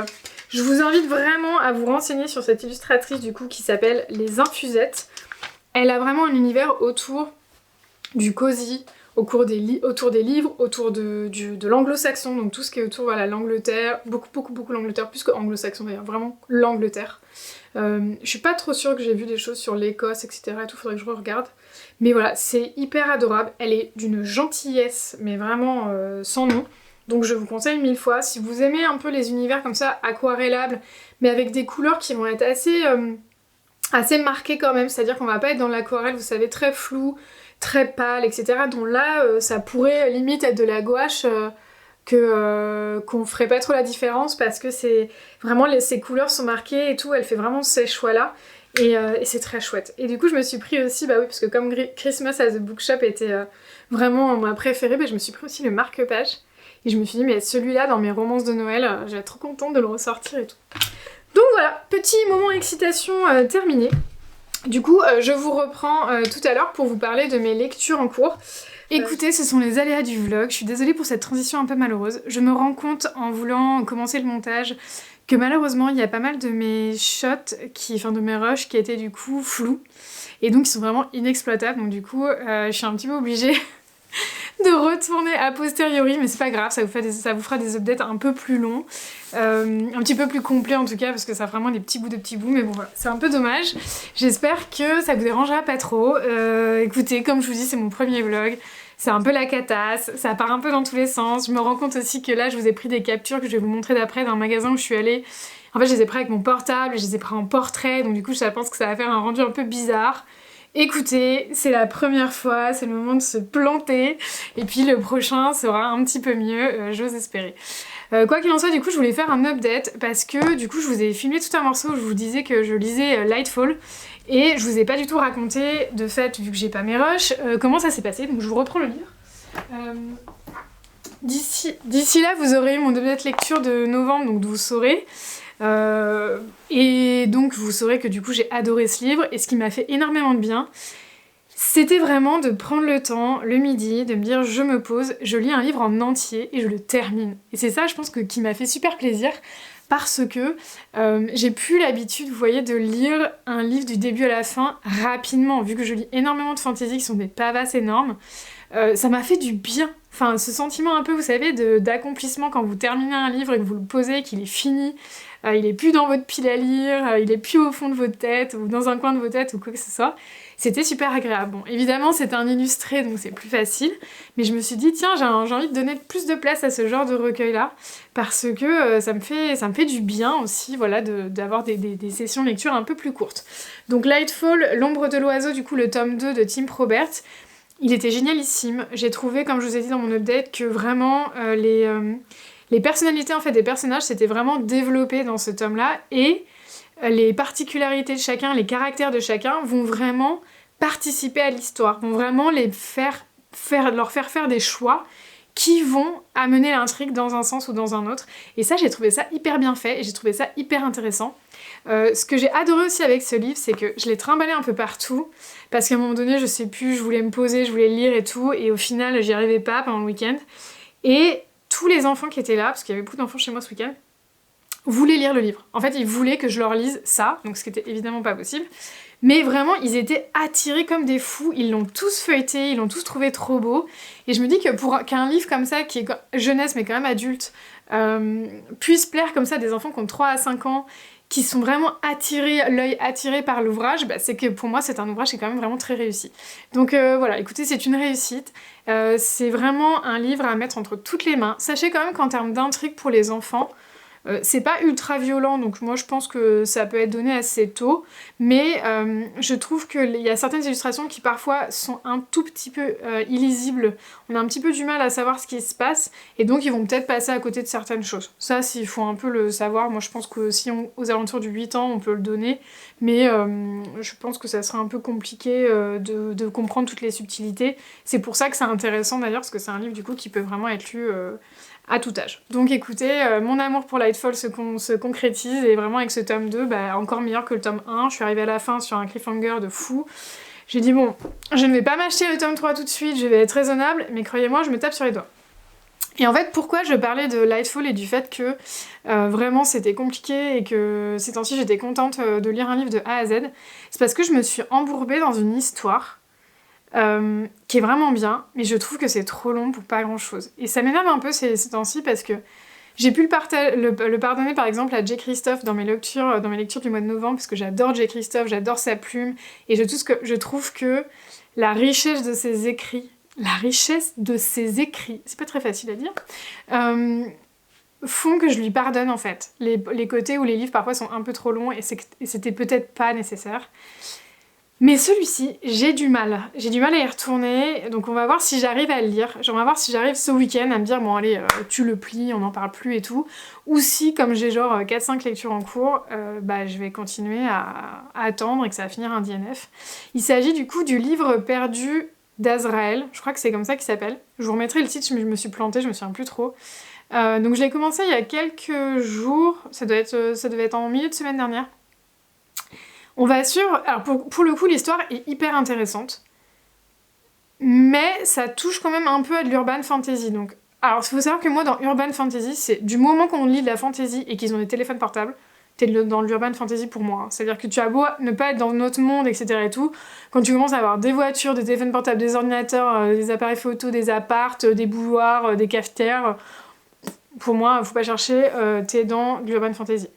je vous invite vraiment à vous renseigner sur cette illustratrice du coup qui s'appelle Les Infusettes. Elle a vraiment un univers autour du cosy, autour des livres, autour de l'anglo-saxon, donc tout ce qui est autour, voilà, l'Angleterre, beaucoup l'Angleterre, plus que anglo-saxon d'ailleurs, vraiment l'Angleterre. Je suis pas trop sûre que j'ai vu des choses sur l'Écosse, etc. et tout, faudrait que je regarde. Mais voilà, c'est hyper adorable, elle est d'une gentillesse, mais vraiment sans nom. Donc je vous conseille 1000 fois, si vous aimez un peu les univers comme ça, aquarellables, mais avec des couleurs qui vont être assez marquées quand même, c'est-à-dire qu'on va pas être dans l'aquarelle, vous savez, très flou, très pâle, etc. Donc là, ça pourrait limite être de la gouache qu'on ferait pas trop la différence parce que c'est vraiment ces couleurs sont marquées et tout, elle fait vraiment ces choix-là. Et c'est très chouette. Et du coup, je me suis pris aussi, bah oui, parce que comme Christmas at the Bookshop était vraiment ma préférée, bah, je me suis pris aussi le marque-page. Et je me suis dit, mais celui-là, dans mes romances de Noël, je vais être trop contente de le ressortir et tout. Donc voilà, petit moment excitation terminé. Du coup, je vous reprends tout à l'heure pour vous parler de mes lectures en cours. Écoutez, ce sont les aléas du vlog, je suis désolée pour cette transition un peu malheureuse. Je me rends compte en voulant commencer le montage que malheureusement il y a pas mal de mes shots, de mes rushs qui étaient du coup flous. Et donc ils sont vraiment inexploitables, donc du coup je suis un petit peu obligée de retourner a posteriori, mais c'est pas grave, ça vous fera des updates un peu plus longs, un petit peu plus complets en tout cas, parce que ça a vraiment des petits bouts, mais bon voilà, c'est un peu dommage. J'espère que ça vous dérangera pas trop. Écoutez, comme je vous dis, c'est mon premier vlog, c'est un peu la catasse, ça part un peu dans tous les sens. Je me rends compte aussi que là, je vous ai pris des captures que je vais vous montrer d'après d'un magasin où je suis allée. En fait, je les ai pris avec mon portable, je les ai pris en portrait, donc du coup, je pense que ça va faire un rendu un peu bizarre. Écoutez, c'est la première fois, c'est le moment de se planter, et puis le prochain sera un petit peu mieux, j'ose espérer. Quoi qu'il en soit, du coup, je voulais faire un update, parce que du coup, je vous ai filmé tout un morceau où je vous disais que je lisais Lightfall, et je vous ai pas du tout raconté, de fait, vu que j'ai pas mes rushs, comment ça s'est passé, donc je vous reprends le livre. D'ici là, vous aurez mon update lecture de novembre, donc vous saurez. Et donc vous saurez que du coup j'ai adoré ce livre, et ce qui m'a fait énormément de bien, c'était vraiment de prendre le temps, le midi, de me dire je me pose, je lis un livre en entier et je le termine. Et c'est ça je pense qui m'a fait super plaisir, parce que j'ai plus l'habitude, vous voyez, de lire un livre du début à la fin rapidement, vu que je lis énormément de fantasy qui sont des pavasses énormes. Ça m'a fait du bien. Enfin, ce sentiment un peu, vous savez, d'accomplissement quand vous terminez un livre et que vous le posez, qu'il est fini, il est plus dans votre pile à lire, il est plus au fond de votre tête, ou dans un coin de votre tête, ou quoi que ce soit. C'était super agréable. Bon, évidemment, c'est un illustré, donc c'est plus facile, mais je me suis dit, tiens, j'ai envie de donner plus de place à ce genre de recueil-là, parce que ça me fait du bien aussi, voilà, d'avoir des sessions lecture un peu plus courtes. Donc Lightfall, L'ombre de l'oiseau, du coup, le tome 2 de Tim Probert, il était génialissime. J'ai trouvé, comme je vous ai dit dans mon update, que vraiment les personnalités en fait des personnages s'étaient vraiment développées dans ce tome-là, et les particularités de chacun, les caractères de chacun vont vraiment participer à l'histoire, vont vraiment leur faire faire des choix qui vont amener l'intrigue dans un sens ou dans un autre. Et ça, j'ai trouvé ça hyper bien fait, et j'ai trouvé ça hyper intéressant. Ce que j'ai adoré aussi avec ce livre, c'est que je l'ai trimballé un peu partout, parce qu'à un moment donné, je sais plus, je voulais me poser, je voulais le lire et tout, et au final, j'y arrivais pas pendant le week-end. Et tous les enfants qui étaient là, parce qu'il y avait beaucoup d'enfants chez moi ce week-end, voulaient lire le livre. En fait, ils voulaient que je leur lise ça, donc ce qui était évidemment pas possible. Mais vraiment, ils étaient attirés comme des fous, ils l'ont tous feuilleté, ils l'ont tous trouvé trop beau. Et je me dis que qu'un livre comme ça, qui est jeunesse mais quand même adulte, puisse plaire comme ça à des enfants qui ont 3 à 5 ans, qui sont vraiment l'œil attiré par l'ouvrage, bah, c'est que pour moi c'est un ouvrage qui est quand même vraiment très réussi. Donc voilà, écoutez, c'est une réussite. C'est vraiment un livre à mettre entre toutes les mains. Sachez quand même qu'en termes d'intrigue pour les enfants, C'est pas ultra violent, donc moi je pense que ça peut être donné assez tôt, mais je trouve qu'il y a certaines illustrations qui parfois sont un tout petit peu illisibles. On a un petit peu du mal à savoir ce qui se passe, et donc ils vont peut-être passer à côté de certaines choses. Ça, il faut un peu le savoir. Moi je pense que si aux alentours du 8 ans, on peut le donner, mais je pense que ça sera un peu compliqué de comprendre toutes les subtilités. C'est pour ça que c'est intéressant d'ailleurs, parce que c'est un livre du coup qui peut vraiment être lu à tout âge. Donc écoutez, mon amour pour Lightfall se concrétise, et vraiment avec ce tome 2, encore meilleur que le tome 1. Je suis arrivée à la fin sur un cliffhanger de fou. J'ai dit bon, je ne vais pas m'acheter le tome 3 tout de suite, je vais être raisonnable, mais croyez-moi, je me tape sur les doigts. Et en fait, pourquoi je parlais de Lightfall et du fait que vraiment c'était compliqué et que ces temps-ci j'étais contente de lire un livre de A à Z, c'est parce que je me suis embourbée dans une histoire qui est vraiment bien, mais je trouve que c'est trop long pour pas grand-chose. Et ça m'énerve un peu ces temps-ci parce que j'ai pu le pardonner par exemple à J. Christophe dans mes lectures du mois de novembre, parce que j'adore J. Christophe, j'adore sa plume, et je trouve que la richesse de ses écrits, c'est pas très facile à dire, font que je lui pardonne en fait. Les côtés où les livres parfois sont un peu trop longs et c'était peut-être pas nécessaire. Mais celui-ci, j'ai du mal à y retourner, donc on va voir si j'arrive à le lire. On va voir si j'arrive ce week-end à me dire bon allez, tu le plies, on n'en parle plus et tout. Ou si, comme j'ai genre 4-5 lectures en cours, je vais continuer à attendre et que ça va finir un DNF. Il s'agit du coup du livre perdu d'Azraël, je crois que c'est comme ça qu'il s'appelle. Je vous remettrai le titre, mais je me suis plantée, je me souviens plus trop. Donc je l'ai commencé il y a quelques jours, ça devait être en milieu de semaine dernière. On va suivre... Alors pour le coup, l'histoire est hyper intéressante, mais ça touche quand même un peu à de l'urban fantasy. Donc, alors il faut savoir que moi dans urban fantasy, c'est du moment qu'on lit de la fantasy et qu'ils ont des téléphones portables, t'es dans l'urban fantasy pour moi. C'est-à-dire que tu as beau ne pas être dans notre monde, etc. et tout, quand tu commences à avoir des voitures, des téléphones portables, des ordinateurs, des appareils photo, des appartes, des boudoirs, des cafetières... Pour moi, faut pas chercher, t'es dans l'urban fantasy.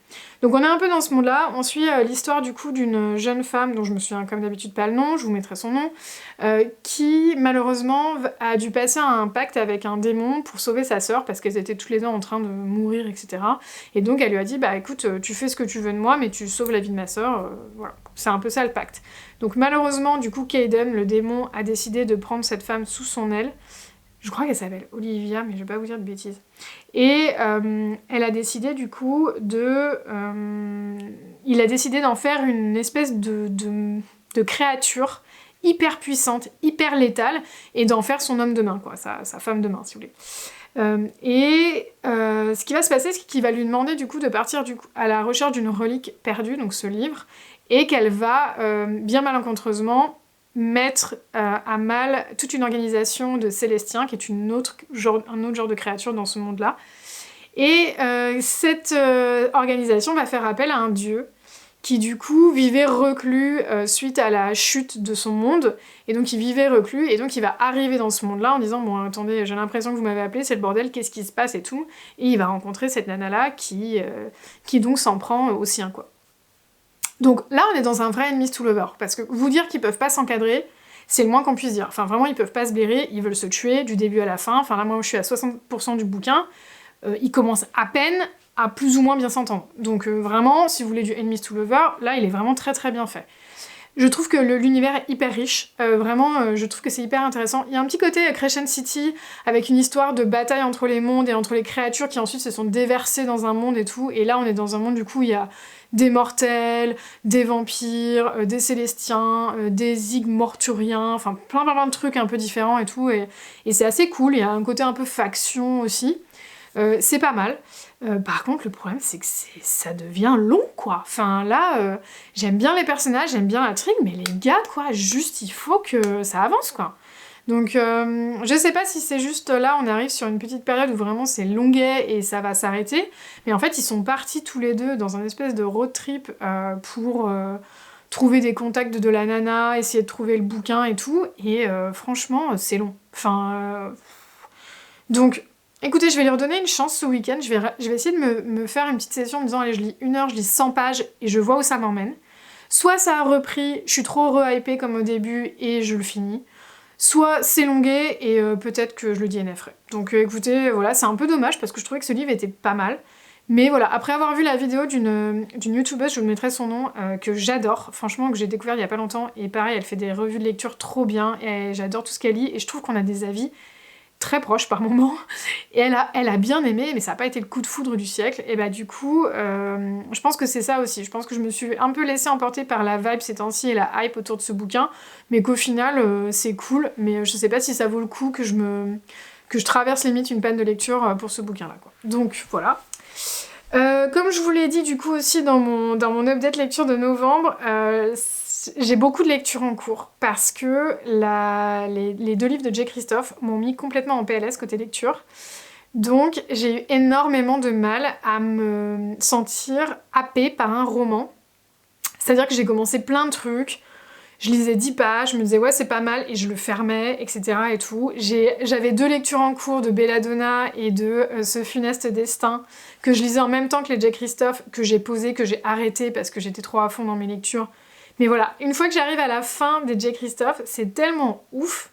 Donc on est un peu dans ce monde-là, on suit l'histoire du coup d'une jeune femme, dont je me souviens comme d'habitude pas le nom, je vous mettrai son nom, qui malheureusement a dû passer un pacte avec un démon pour sauver sa sœur, parce qu'elles étaient toutes les deux en train de mourir, etc. Et donc elle lui a dit, bah écoute, tu fais ce que tu veux de moi, mais tu sauves la vie de ma sœur, voilà. C'est un peu ça le pacte. Donc malheureusement, du coup, Caden, le démon, a décidé de prendre cette femme sous son aile. Je crois qu'elle s'appelle Olivia, mais je vais pas vous dire de bêtises. Et elle a décidé du coup il a décidé d'en faire une espèce de créature hyper puissante, hyper létale, et d'en faire son homme de main, quoi, sa femme de main, si vous voulez. Ce qui va se passer, c'est qu'il va lui demander du coup de partir à la recherche d'une relique perdue, donc ce livre, et qu'elle va bien malencontreusement mettre à mal toute une organisation de Célestiens, qui est un autre genre de créature dans ce monde-là. Et cette organisation va faire appel à un dieu qui du coup vivait reclus suite à la chute de son monde, et donc il vivait reclus, et donc il va arriver dans ce monde-là en disant « Bon, attendez, j'ai l'impression que vous m'avez appelé, c'est le bordel, qu'est-ce qui se passe ?» et tout, et il va rencontrer cette nana-là qui donc s'en prend au sien, quoi. Donc là, on est dans un vrai enemies to lover, parce que vous dire qu'ils peuvent pas s'encadrer, c'est le moins qu'on puisse dire. Enfin, vraiment, ils peuvent pas se blairer, ils veulent se tuer du début à la fin. Enfin, là, moi, je suis à 60% du bouquin. Ils commencent à peine à plus ou moins bien s'entendre. Donc vraiment, si vous voulez du enemies to lover, là, il est vraiment très très bien fait. Je trouve que l'univers est hyper riche, vraiment, je trouve que c'est hyper intéressant. Il y a un petit côté Crescent City, avec une histoire de bataille entre les mondes et entre les créatures qui ensuite se sont déversées dans un monde et tout, et là on est dans un monde du coup où il y a des mortels, des vampires, des célestiens, des igmorturiens, enfin plein de trucs un peu différents et tout, et c'est assez cool, il y a un côté un peu faction aussi. C'est pas mal. Par contre, le problème, c'est que ça devient long, quoi. Enfin, là, j'aime bien les personnages, j'aime bien l'intrigue, mais les gars, quoi, juste, il faut que ça avance, quoi. Donc, je sais pas si c'est juste là, on arrive sur une petite période où vraiment c'est longuet et ça va s'arrêter, mais en fait, ils sont partis tous les deux dans un espèce de road trip pour trouver des contacts de la nana, essayer de trouver le bouquin et tout, et franchement, c'est long. Enfin, donc... Écoutez, je vais lui redonner une chance ce week-end, je vais essayer de me faire une petite session en me disant allez, je lis 1 heure, je lis 100 pages et je vois où ça m'emmène. Soit ça a repris, je suis trop re-hypée comme au début et je le finis. Soit c'est longué et peut-être que je le DNF'erai. Donc écoutez, voilà, c'est un peu dommage parce que je trouvais que ce livre était pas mal. Mais voilà, après avoir vu la vidéo d'une youtubeuse, je vous mettrai son nom, que j'adore, franchement, que j'ai découvert il y a pas longtemps, et pareil, elle fait des revues de lecture trop bien, et j'adore tout ce qu'elle lit, et je trouve qu'on a des avis très proches par moments, et elle a bien aimé, mais ça n'a pas été le coup de foudre du siècle, et bah du coup, je pense que c'est ça aussi, je pense que je me suis un peu laissée emporter par la vibe ces temps-ci, et la hype autour de ce bouquin, mais qu'au final, c'est cool, mais je sais pas si ça vaut le coup que je traverse limite une panne de lecture pour ce bouquin-là, quoi. Donc voilà. Comme je vous l'ai dit du coup aussi dans mon update lecture de novembre, j'ai beaucoup de lectures en cours parce que les 2 livres de J. Christophe m'ont mis complètement en PLS côté lecture. Donc j'ai eu énormément de mal à me sentir happée par un roman. C'est-à-dire que j'ai commencé plein de trucs, je lisais 10 pages, je me disais ouais c'est pas mal et je le fermais, etc. et tout. J'avais 2 lectures en cours de Belladonna et de Ce funeste destin que je lisais en même temps que les J. Christophe, que j'ai posé, que j'ai arrêté parce que j'étais trop à fond dans mes lectures. Mais voilà, une fois que j'arrive à la fin des J. Christophe, c'est tellement ouf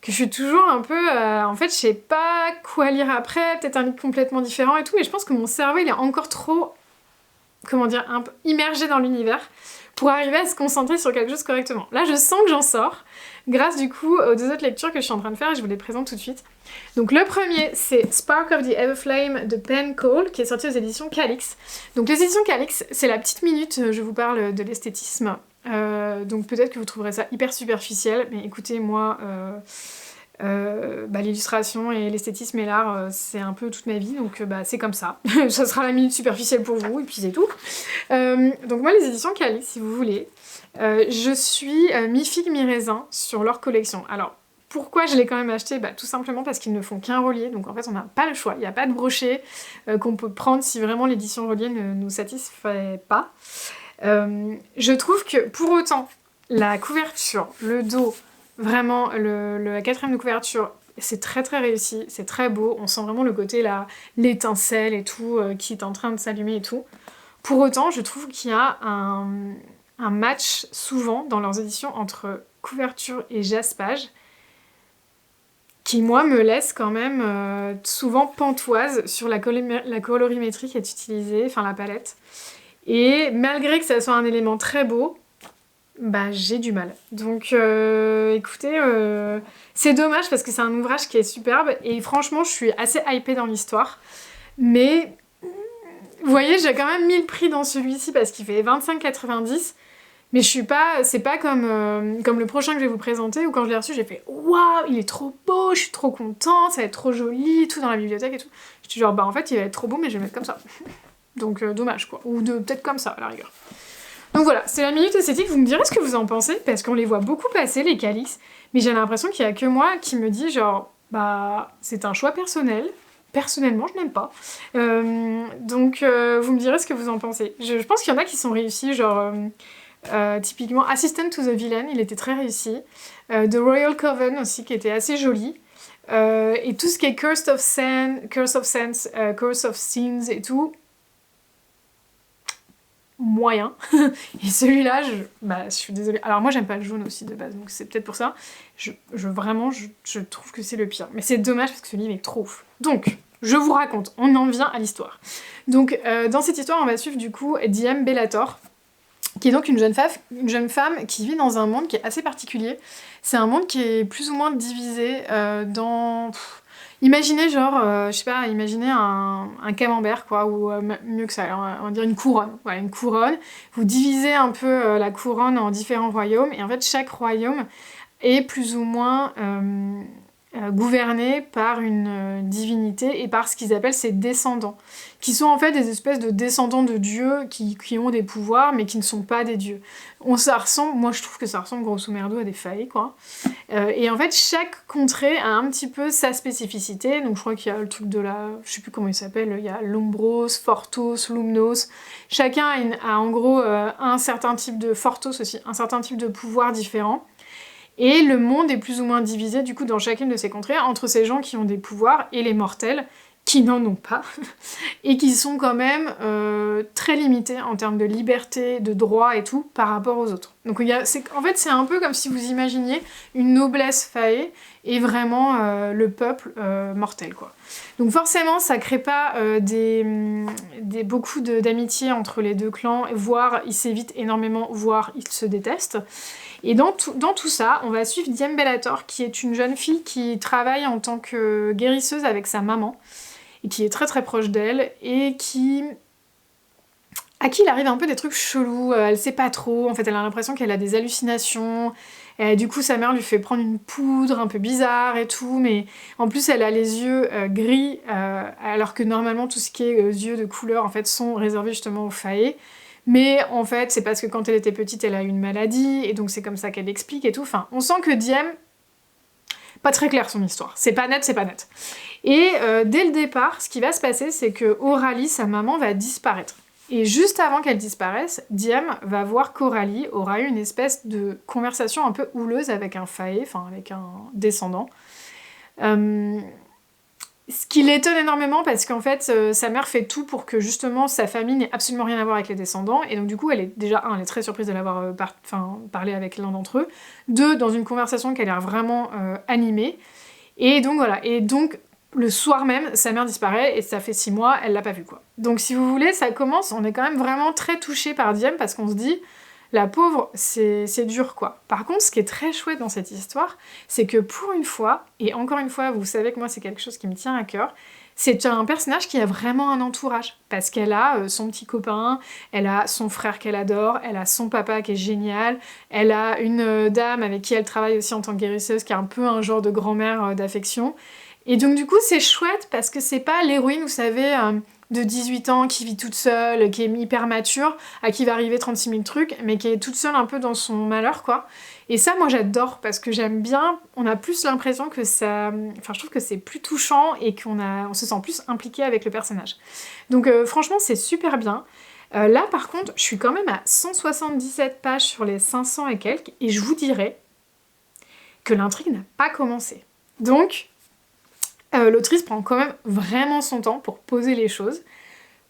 que je suis toujours un peu... en fait, je sais pas quoi lire après, peut-être un livre complètement différent et tout, mais je pense que mon cerveau, il est encore trop, comment dire, un peu immergé dans l'univers pour arriver à se concentrer sur quelque chose correctement. Là, je sens que j'en sors, grâce du coup aux 2 autres lectures que je suis en train de faire et je vous les présente tout de suite. Donc le premier, c'est Spark of the Everflame de Penn Cole, qui est sorti aux éditions Calix. Donc les éditions Calix, c'est la petite minute, je vous parle de l'esthétisme. Donc peut-être que vous trouverez ça hyper superficiel, mais écoutez, moi... l'illustration et l'esthétisme et l'art, c'est un peu toute ma vie, donc c'est comme ça. Ça sera la minute superficielle pour vous, et puis c'est tout. Donc moi, les éditions Calix, si vous voulez, je suis mi-figue, mi-raisin sur leur collection. Alors, pourquoi je l'ai quand même acheté ? Tout simplement parce qu'ils ne font qu'un relié, donc en fait on n'a pas le choix. Il n'y a pas de brochet qu'on peut prendre si vraiment l'édition reliée ne nous satisfait pas. Je trouve que pour autant, la couverture, le dos, vraiment, la 4e de couverture, c'est très très réussi, c'est très beau, on sent vraiment le côté là, l'étincelle et tout, qui est en train de s'allumer et tout. Pour autant, je trouve qu'il y a un match souvent dans leurs éditions entre couverture et jaspage, qui moi me laisse quand même souvent pantoise sur la colorimétrie qui est utilisée, enfin la palette. Et malgré que ça soit un élément très beau, j'ai du mal. Donc écoutez, c'est dommage parce que c'est un ouvrage qui est superbe et franchement je suis assez hypée dans l'histoire. Mais vous voyez, j'ai quand même mis le prix dans celui-ci parce qu'il fait 25,90. Mais c'est pas comme le prochain que je vais vous présenter où quand je l'ai reçu j'ai fait waouh, il est trop beau, je suis trop contente, ça va être trop joli, tout dans la bibliothèque et tout. J'étais genre en fait il va être trop beau mais je vais le mettre comme ça. Donc dommage quoi. Ou peut-être comme ça à la rigueur. Donc voilà, c'est la minute esthétique, vous me direz ce que vous en pensez, parce qu'on les voit beaucoup passer, les Calix, mais j'ai l'impression qu'il y a que moi qui me dis genre, c'est un choix personnel, personnellement je n'aime pas. Donc vous me direz ce que vous en pensez. Je pense qu'il y en a qui sont réussis, genre, typiquement Assistant to the Villain, il était très réussi, The Royal Coven aussi, qui était assez joli, et tout ce qui est Curse of Sense, Curse of Sins et tout, moyen. Et celui-là, je suis désolée. Alors moi, j'aime pas le jaune aussi de base, donc c'est peut-être pour ça. Je trouve que c'est le pire. Mais c'est dommage parce que ce livre est trop ouf. Donc, je vous raconte, on en vient à l'histoire. Donc, dans cette histoire, on va suivre du coup Diem Bellator, qui est donc une jeune femme qui vit dans un monde qui est assez particulier. C'est un monde qui est plus ou moins divisé dans... Imaginez imaginez un camembert, quoi, ou mieux que ça, alors, on va dire une couronne. Voilà, une couronne. Vous divisez un peu la couronne en différents royaumes, et en fait, chaque royaume est plus ou moins gouverné par une divinité et par ce qu'ils appellent ses descendants, qui sont en fait des espèces de descendants de dieux qui ont des pouvoirs, mais qui ne sont pas des dieux. Moi je trouve que ça ressemble grosso merdo à des failles, quoi. Et en fait, chaque contrée a un petit peu sa spécificité. Donc je crois qu'il y a le truc de je sais plus comment il s'appelle, il y a Lombros, Fortos, Lumnos. Chacun a en gros un certain type de Fortos aussi, un certain type de pouvoir différent. Et le monde est plus ou moins divisé du coup dans chacune de ces contrées entre ces gens qui ont des pouvoirs et les mortels qui n'en ont pas et qui sont quand même très limités en termes de liberté, de droits et tout par rapport aux autres. Donc en fait c'est un peu comme si vous imaginiez une noblesse fae et vraiment le peuple mortel quoi. Donc forcément ça crée pas beaucoup d'amitié entre les deux clans, voire ils s'évitent énormément, voire ils se détestent. Et dans tout ça, on va suivre Diem Bellator, qui est une jeune fille qui travaille en tant que guérisseuse avec sa maman, et qui est très très proche d'elle, et à qui il arrive un peu des trucs chelous, elle sait pas trop, en fait elle a l'impression qu'elle a des hallucinations, et du coup sa mère lui fait prendre une poudre un peu bizarre et tout, mais en plus elle a les yeux gris, alors que normalement tout ce qui est yeux de couleur en fait sont réservés justement aux fae. Mais en fait, c'est parce que quand elle était petite, elle a eu une maladie, et donc c'est comme ça qu'elle explique et tout. Enfin, on sent que Diem, pas très clair son histoire. C'est pas net, c'est pas net. Et dès le départ, ce qui va se passer, c'est que Aurélie, sa maman, va disparaître. Et juste avant qu'elle disparaisse, Diem va voir qu'Aurélie aura eu une espèce de conversation un peu houleuse avec un fae, enfin avec un descendant. Ce qui l'étonne énormément parce qu'en fait, sa mère fait tout pour que justement sa famille n'ait absolument rien à voir avec les descendants. Et donc du coup, elle est très surprise de l'avoir parlé avec l'un d'entre eux. 2, dans une conversation qui a l'air vraiment animée. Et donc voilà. Et donc le soir même, sa mère disparaît et ça fait 6 mois, elle l'a pas vue quoi. Donc si vous voulez, ça commence, on est quand même vraiment très touché par Diem parce qu'on se dit... La pauvre, c'est dur quoi. Par contre, ce qui est très chouette dans cette histoire, c'est que pour une fois, et encore une fois, vous savez que moi c'est quelque chose qui me tient à cœur, c'est un personnage qui a vraiment un entourage. Parce qu'elle a son petit copain, elle a son frère qu'elle adore, elle a son papa qui est génial, elle a une dame avec qui elle travaille aussi en tant que guérisseuse, qui est un peu un genre de grand-mère d'affection. Et donc du coup, c'est chouette parce que c'est pas l'héroïne, vous savez... de 18 ans, qui vit toute seule, qui est hyper mature, à qui va arriver 36 000 trucs, mais qui est toute seule un peu dans son malheur, quoi. Et ça, moi, j'adore, parce que j'aime bien, on a plus l'impression que ça... Enfin, je trouve que c'est plus touchant et on se sent plus impliqué avec le personnage. Donc, franchement, c'est super bien. Là, par contre, je suis quand même à 177 pages sur les 500 et quelques, et je vous dirais que l'intrigue n'a pas commencé. Donc... l'autrice prend quand même vraiment son temps pour poser les choses.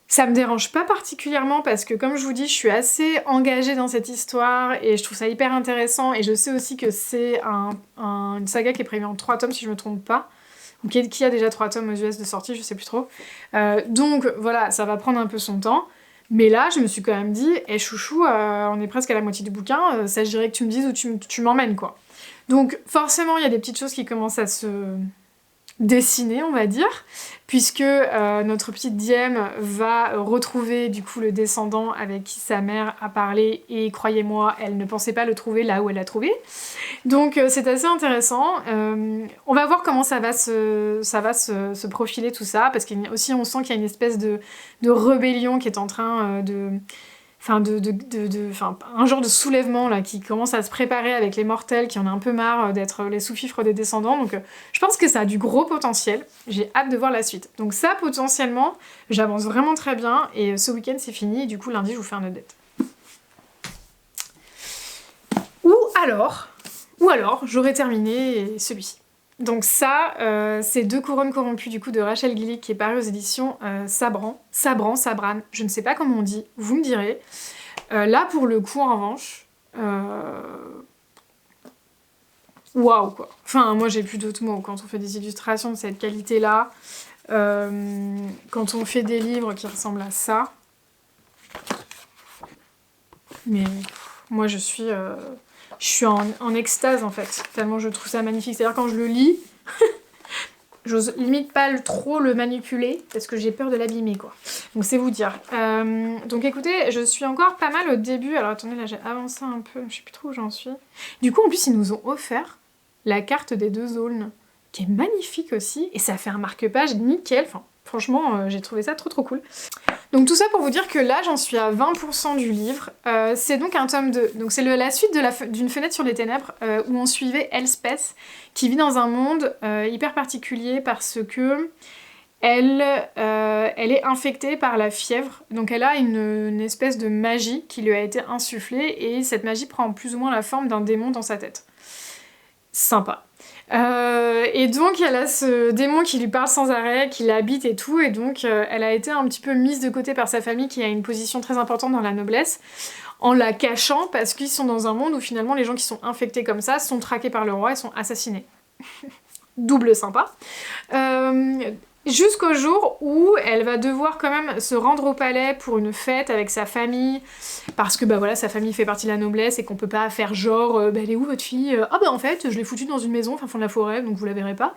Ça me dérange pas particulièrement parce que, comme je vous dis, je suis assez engagée dans cette histoire et je trouve ça hyper intéressant. Et je sais aussi que c'est une saga qui est prévue en 3 tomes, si je me trompe pas. Ou qui a déjà 3 tomes aux US de sortie, je sais plus trop. Donc voilà, ça va prendre un peu son temps. Mais là, je me suis quand même dit, chouchou, on est presque à la moitié du bouquin, ça je dirais que tu me dises où tu m'emmènes, quoi. Donc forcément, il y a des petites choses qui commencent à se... dessiné, on va dire, puisque notre petite Diem va retrouver du coup le descendant avec qui sa mère a parlé, et croyez-moi, elle ne pensait pas le trouver là où elle l'a trouvé. Donc c'est assez intéressant. On va voir comment ça va se profiler tout ça, parce qu'aussi on sent qu'il y a une espèce de rébellion qui est en train un genre de soulèvement là, qui commence à se préparer avec les mortels qui en ont un peu marre d'être les sous-fifres des descendants. Donc je pense que ça a du gros potentiel. J'ai hâte de voir la suite. Donc ça, potentiellement, j'avance vraiment très bien. Et ce week-end, c'est fini. Et du coup, lundi, je vous fais un update. Ou alors, j'aurais terminé celui-ci. Donc ça, c'est 2 couronnes corrompues du coup de Rachel Gillick qui est paru aux éditions Sabran, je ne sais pas comment on dit, vous me direz. Là pour le coup en revanche, waouh quoi. Enfin moi j'ai plus d'autres mots quand on fait des illustrations de cette qualité-là, quand on fait des livres qui ressemblent à ça. Mais moi je suis en extase en fait, tellement je trouve ça magnifique. C'est-à-dire quand je le lis, j'ose limite pas trop le manipuler parce que j'ai peur de l'abîmer quoi. Donc c'est vous dire. Donc écoutez, je suis encore pas mal au début. Alors attendez, là j'ai avancé un peu, je sais plus trop où j'en suis. Du coup en plus ils nous ont offert la carte des 2 aulnes, qui est magnifique aussi, et ça fait un marque-page nickel. Enfin, franchement, j'ai trouvé ça trop cool. Donc tout ça pour vous dire que là, j'en suis à 20% du livre. C'est donc un tome 2. Donc c'est la suite d'une fenêtre sur les ténèbres où on suivait Elspeth, qui vit dans un monde hyper particulier parce que elle est infectée par la fièvre. Donc elle a une espèce de magie qui lui a été insufflée et cette magie prend plus ou moins la forme d'un démon dans sa tête. Sympa. Et donc elle a ce démon qui lui parle sans arrêt, qui l'habite et tout, et donc elle a été un petit peu mise de côté par sa famille qui a une position très importante dans la noblesse. en la cachant parce qu'ils sont dans un monde où finalement les gens qui sont infectés comme ça sont traqués par le roi et sont assassinés. Double sympa. Jusqu'au jour où elle va devoir quand même se rendre au palais pour une fête avec sa famille, parce que bah voilà, sa famille fait partie de la noblesse et qu'on peut pas faire genre bah elle est où votre fille? Ah bah en fait je l'ai foutue dans une maison, enfin fond de la forêt, donc vous la verrez pas.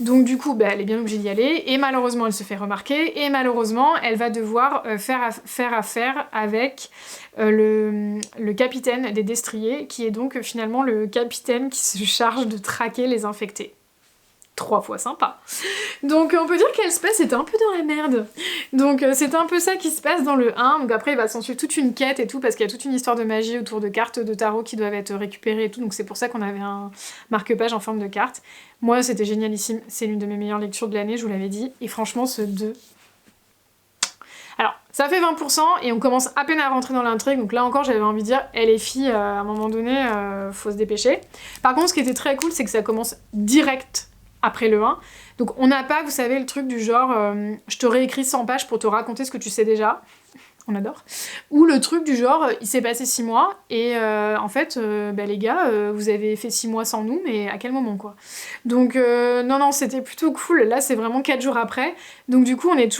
Donc du coup bah elle est bien obligée d'y aller, et malheureusement elle se fait remarquer, et malheureusement elle va devoir faire affaire avec le capitaine des destriers, qui est donc finalement le capitaine qui se charge de traquer les infectés. 3 fois sympa. Donc on peut dire qu'Elspeth était un peu dans la merde. Donc c'est un peu ça qui se passe dans le 1. Donc après il va s'en suivre toute une quête et tout, parce qu'il y a toute une histoire de magie autour de cartes de tarot qui doivent être récupérées et tout. Donc c'est pour ça qu'on avait un marque-page en forme de carte. Moi c'était génialissime, c'est l'une de mes meilleures lectures de l'année, je vous l'avais dit. Et franchement ce 2... Alors, ça fait 20% et on commence à peine à rentrer dans l'intrigue, donc là encore j'avais envie de dire, les filles, à un moment donné, faut se dépêcher. Par contre ce qui était très cool, c'est que ça commence direct après le 1. Donc on n'a pas, vous savez, le truc du genre je te réécris 100 pages pour te raconter ce que tu sais déjà. On adore. Ou le truc du genre il s'est passé 6 mois et en fait bah, les gars vous avez fait 6 mois sans nous, mais à quel moment quoi. Donc non c'était plutôt cool. Là c'est vraiment 4 jours après. Donc du coup on est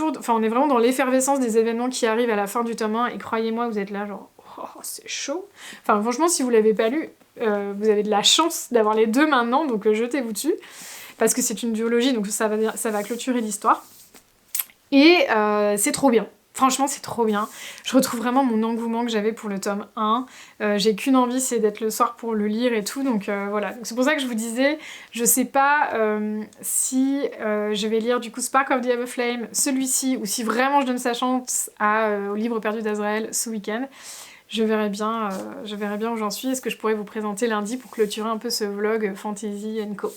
vraiment dans l'effervescence des événements qui arrivent à la fin du tome 1 et croyez-moi vous êtes là genre oh, c'est chaud. Enfin franchement si vous l'avez pas lu vous avez de la chance d'avoir les deux maintenant, donc jetez-vous dessus. Parce que c'est une duologie, donc ça va clôturer l'histoire. Et c'est trop bien. Franchement, c'est trop bien. Je retrouve vraiment mon engouement que j'avais pour le tome 1. J'ai qu'une envie, c'est d'être le soir pour le lire et tout, donc voilà. Donc, c'est pour ça que je vous disais, je sais pas si je vais lire du coup Spark of the Everflame, celui-ci, ou si vraiment je donne sa chance au livre perdu d'Azraël ce week-end. Je verrai bien où j'en suis, et ce que je pourrais vous présenter lundi pour clôturer un peu ce vlog Fantasy & Co.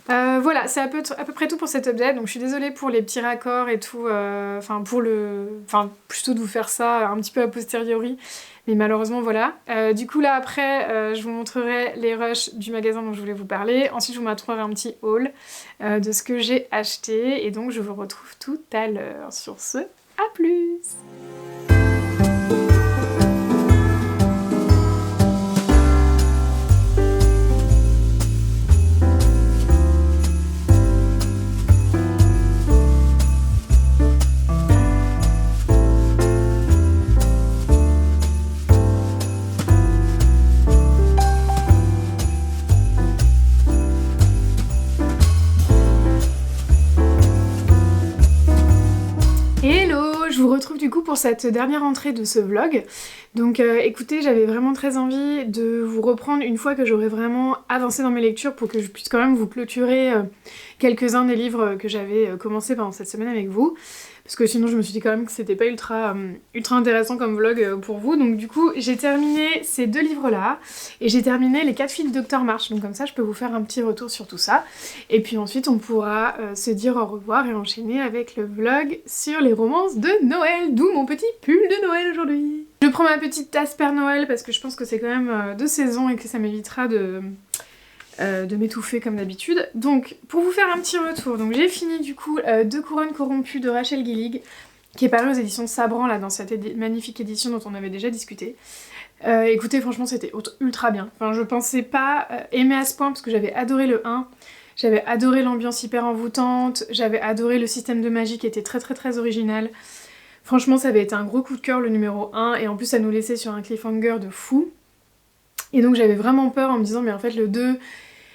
Voilà, c'est à peu près tout pour cet update, donc je suis désolée pour les petits raccords et tout, plutôt de vous faire ça un petit peu a posteriori, mais malheureusement voilà. Du coup là après, je vous montrerai les rushs du magasin dont je voulais vous parler, ensuite je vous montrerai un petit haul de ce que j'ai acheté, et donc je vous retrouve tout à l'heure. Sur ce, à plus! Du coup pour cette dernière entrée de ce vlog. Donc écoutez, j'avais vraiment très envie de vous reprendre une fois que j'aurai vraiment avancé dans mes lectures, pour que je puisse quand même vous clôturer quelques-uns des livres que j'avais commencé pendant cette semaine avec vous. Parce que sinon je me suis dit quand même que c'était pas ultra intéressant comme vlog pour vous. Donc du coup j'ai terminé ces 2 livres là, et j'ai terminé les 4 filles du Dr March, donc comme ça je peux vous faire un petit retour sur tout ça. Et puis ensuite on pourra se dire au revoir et enchaîner avec le vlog sur les romances de Noël, d'où mon petit pull de Noël aujourd'hui. Je prends ma petite tasse Père Noël parce que je pense que c'est quand même de saison et que ça m'évitera de m'étouffer comme d'habitude. Donc pour vous faire un petit retour, donc j'ai fini du coup 2 couronnes corrompues de Rachel Gillig, qui est paru aux éditions Sabran là dans cette magnifique édition dont on avait déjà discuté. Écoutez franchement c'était ultra bien, enfin je pensais pas aimer à ce point parce que j'avais adoré le 1, j'avais adoré l'ambiance hyper envoûtante, j'avais adoré le système de magie qui était très original. Franchement ça avait été un gros coup de cœur le numéro 1, et en plus ça nous laissait sur un cliffhanger de fou. Et donc j'avais vraiment peur en me disant mais en fait le 2,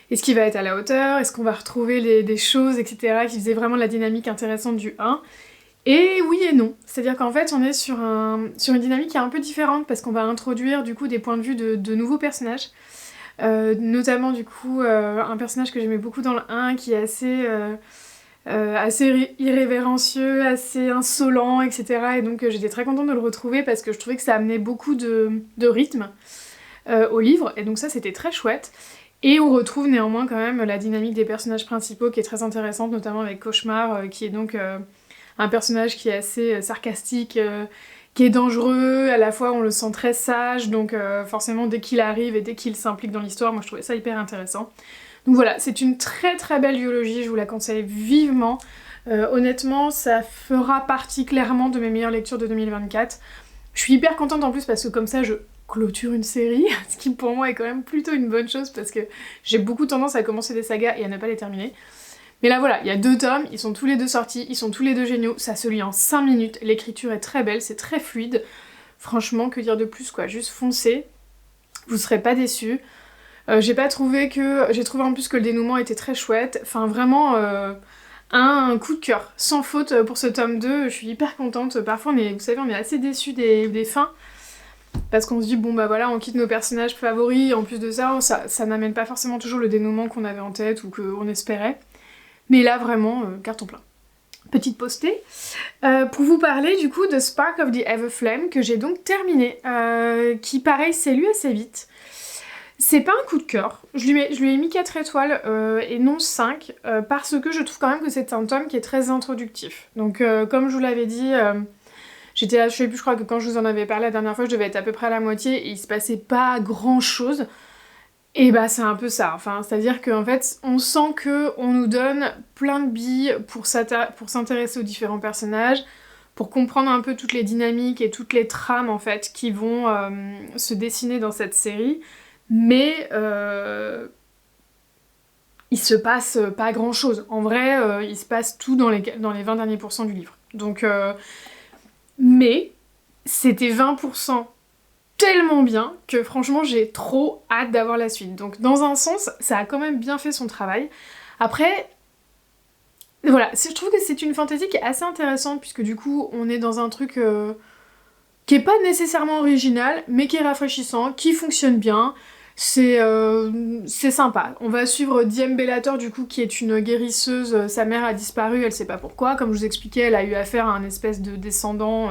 est-ce qu'il va être à la hauteur? Est-ce qu'on va retrouver des choses, etc. qui faisaient vraiment la dynamique intéressante du 1? Et oui et non. C'est-à-dire qu'en fait on est sur une dynamique qui est un peu différente, parce qu'on va introduire du coup des points de vue de nouveaux personnages. Notamment du coup un personnage que j'aimais beaucoup dans le 1 qui est assez irrévérencieux, assez insolent, etc. Et donc j'étais très contente de le retrouver parce que je trouvais que ça amenait beaucoup de rythme au livre, et donc ça c'était très chouette. Et on retrouve néanmoins quand même la dynamique des personnages principaux qui est très intéressante, notamment avec Cauchemar qui est donc un personnage qui est assez sarcastique, qui est dangereux, à la fois on le sent très sage, donc forcément dès qu'il arrive et dès qu'il s'implique dans l'histoire, moi je trouvais ça hyper intéressant. Donc voilà, c'est une très belle duologie, je vous la conseille vivement. Honnêtement, ça fera partie clairement de mes meilleures lectures de 2024. Je suis hyper contente en plus parce que comme ça clôture une série, ce qui pour moi est quand même plutôt une bonne chose parce que j'ai beaucoup tendance à commencer des sagas et à ne pas les terminer. Mais là voilà, il y a 2 tomes, ils sont tous les 2 sortis, ils sont tous les 2 géniaux, ça se lit en 5 minutes, l'écriture est très belle, c'est très fluide. Franchement, que dire de plus quoi, juste foncez, vous serez pas déçus. J'ai trouvé en plus que le dénouement était très chouette, enfin vraiment un coup de cœur, sans faute pour ce tome 2, je suis hyper contente. Parfois vous savez, on est assez déçus des fins, parce qu'on se dit bon bah voilà, on quitte nos personnages favoris, en plus de ça n'amène pas forcément toujours le dénouement qu'on avait en tête ou qu'on espérait. Mais là, vraiment, carton plein. Petite postée. Pour vous parler, du coup, de Spark of the Everflame, que j'ai donc terminé. Qui, pareil, s'est lu assez vite. C'est pas un coup de cœur. Je lui ai mis 4 étoiles et non 5, parce que je trouve quand même que c'est un tome qui est très introductif. Donc, comme je vous l'avais dit, j'étais là, je sais plus, je crois que quand je vous en avais parlé la dernière fois, je devais être à peu près à la moitié, et il se passait pas grand-chose. Et bah c'est un peu ça, enfin, c'est-à-dire qu'en fait, on sent qu'on nous donne plein de billes pour s'intéresser aux différents personnages, pour comprendre un peu toutes les dynamiques et toutes les trames, en fait, qui vont se dessiner dans cette série, mais il se passe pas grand-chose. En vrai, il se passe tout dans les 20 derniers pourcents du livre. Donc, mais c'était 20% tellement bien que franchement j'ai trop hâte d'avoir la suite. Donc dans un sens, ça a quand même bien fait son travail. Après, voilà, je trouve que c'est une fantasy qui est assez intéressante puisque du coup on est dans un truc qui est pas nécessairement original, mais qui est rafraîchissant, qui fonctionne bien. C'est sympa. On va suivre Diem Bellator du coup qui est une guérisseuse, sa mère a disparu, elle sait pas pourquoi. Comme je vous expliquais, elle a eu affaire à un espèce de descendant...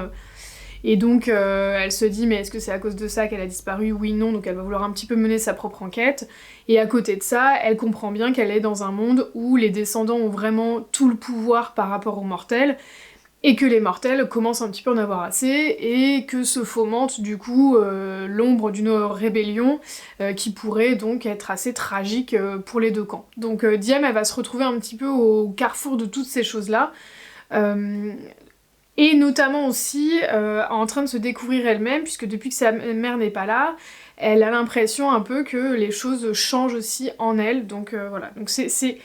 Et donc elle se dit mais est-ce que c'est à cause de ça qu'elle a disparu? Oui, non, donc elle va vouloir un petit peu mener sa propre enquête. Et à côté de ça, elle comprend bien qu'elle est dans un monde où les descendants ont vraiment tout le pouvoir par rapport aux mortels, et que les mortels commencent un petit peu à en avoir assez, et que se fomente du coup l'ombre d'une rébellion qui pourrait donc être assez tragique pour les 2 camps. Donc Diem, elle va se retrouver un petit peu au carrefour de toutes ces choses-là. Et notamment aussi en train de se découvrir elle-même, puisque depuis que sa mère n'est pas là, elle a l'impression un peu que les choses changent aussi en elle, donc voilà. Donc c'était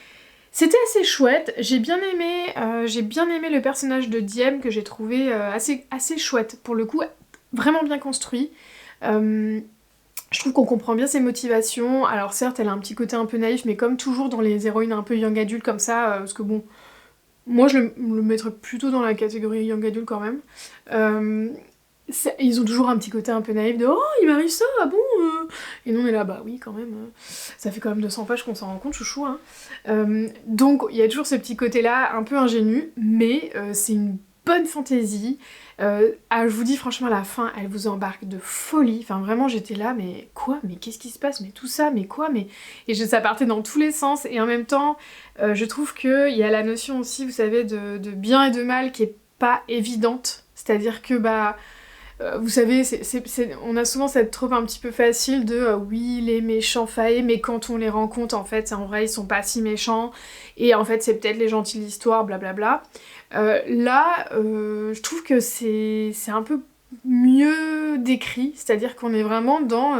assez chouette, j'ai bien aimé le personnage de Diem, que j'ai trouvé assez chouette, pour le coup, vraiment bien construit. Je trouve qu'on comprend bien ses motivations, alors certes elle a un petit côté un peu naïf, mais comme toujours dans les héroïnes un peu young adult comme ça, parce que bon... Moi, je le mettrais plutôt dans la catégorie young adult quand même. Ils ont toujours un petit côté un peu naïf de « Oh, il m'arrive ça, ah bon Et nous, on est là, bah oui, quand même. Ça fait quand même 200 pages qu'on s'en rend compte, chouchou. Hein. Donc, il y a toujours ce petit côté-là, un peu ingénu, mais c'est une bonne fantaisie. Je vous dis franchement, à la fin, elle vous embarque de folie. Enfin, vraiment, j'étais là, mais quoi? Mais qu'est-ce qui se passe? Mais tout ça, mais quoi? Et ça partait dans tous les sens, et en même temps... je trouve qu'il y a la notion aussi, vous savez, de bien et de mal qui est pas évidente. C'est-à-dire que, vous savez, on a souvent cette trope un petit peu facile de oui, les méchants faillés, mais quand on les rencontre, en fait, en vrai, ils sont pas si méchants, et en fait, c'est peut-être les gentils de l'histoire, blablabla. Là, je trouve que c'est un peu mieux décrit, c'est-à-dire qu'on est vraiment dans...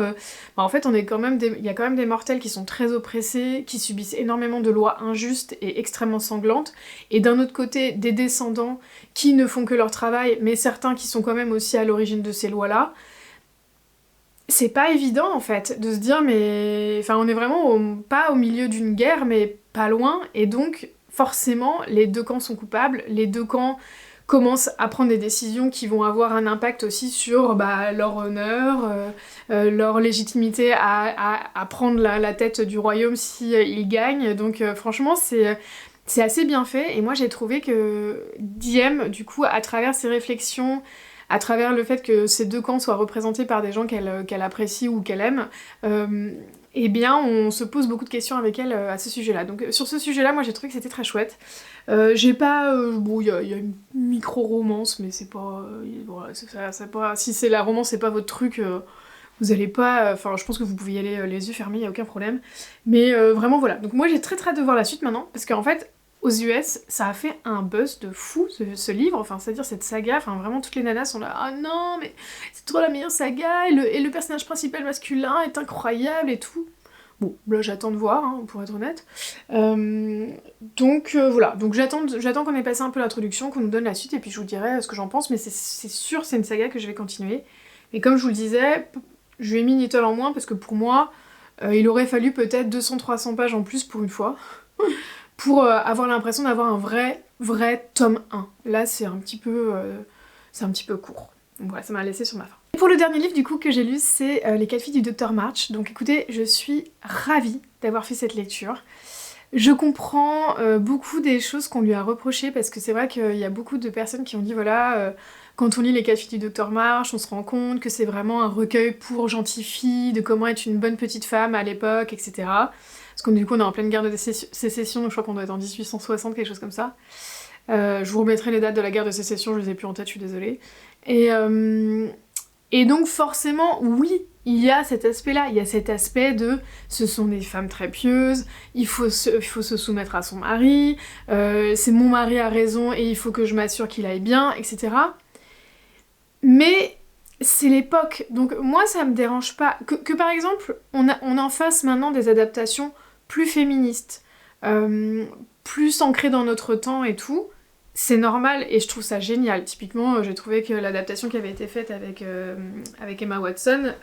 en fait, il y a quand même des mortels qui sont très oppressés, qui subissent énormément de lois injustes et extrêmement sanglantes, et d'un autre côté, des descendants qui ne font que leur travail, mais certains qui sont quand même aussi à l'origine de ces lois-là. C'est pas évident, en fait, de se dire, mais... Enfin, on est vraiment pas au milieu d'une guerre, mais pas loin, et donc, forcément, les 2 camps sont coupables, les 2 camps commencent à prendre des décisions qui vont avoir un impact aussi sur leur honneur, leur légitimité à prendre la tête du royaume si ils gagnent. Donc franchement, c'est assez bien fait, et moi j'ai trouvé que Diem, du coup, à travers ses réflexions, à travers le fait que ces 2 camps soient représentés par des gens qu'elle apprécie ou qu'elle aime, eh bien on se pose beaucoup de questions avec elle à ce sujet-là. Donc sur ce sujet-là, moi j'ai trouvé que c'était très chouette. J'ai pas... bon, il y a une micro-romance, mais c'est pas... voilà, c'est pas... Si c'est la romance, c'est pas votre truc, vous allez pas... Enfin, je pense que vous pouvez y aller les yeux fermés, y a aucun problème. Mais vraiment, voilà. Donc moi j'ai très hâte de voir la suite maintenant, parce qu'en fait, aux US, ça a fait un buzz de fou, ce livre, enfin, c'est-à-dire cette saga, enfin, vraiment, toutes les nanas sont là, ah non, mais c'est trop la meilleure saga, et le personnage principal masculin est incroyable et tout. Bon, là, j'attends de voir, hein, pour être honnête. Donc, voilà, donc j'attends qu'on ait passé un peu l'introduction, qu'on nous donne la suite, et puis je vous dirai ce que j'en pense, mais c'est sûr, c'est une saga que je vais continuer. Et comme je vous le disais, je lui ai mis Little en moins, parce que pour moi, il aurait fallu peut-être 200-300 pages en plus pour une fois, pour avoir l'impression d'avoir un vrai tome 1. Là, c'est un petit peu court. Donc voilà, ça m'a laissé sur ma faim. Et pour le dernier livre du coup que j'ai lu, c'est Les 4 filles du Dr March. Donc écoutez, je suis ravie d'avoir fait cette lecture. Je comprends beaucoup des choses qu'on lui a reprochées, parce que c'est vrai qu'il y a beaucoup de personnes qui ont dit voilà, quand on lit Les 4 filles du Dr March, on se rend compte que c'est vraiment un recueil pour gentilles filles, de comment être une bonne petite femme à l'époque, etc. Parce que du coup on est en pleine guerre de sécession, donc je crois qu'on doit être en 1860, quelque chose comme ça. Je vous remettrai les dates de la guerre de sécession, je les ai plus en tête, je suis désolée. Et donc forcément, oui, il y a cet aspect-là, il y a cet aspect de ce sont des femmes très pieuses, il faut se soumettre à son mari, c'est mon mari a raison et il faut que je m'assure qu'il aille bien, etc. Mais c'est l'époque, donc moi ça me dérange pas. Que par exemple, on en fasse maintenant des adaptations plus féministes, plus ancrées dans notre temps et tout, c'est normal et je trouve ça génial. Typiquement, j'ai trouvé que l'adaptation qui avait été faite avec Emma Watson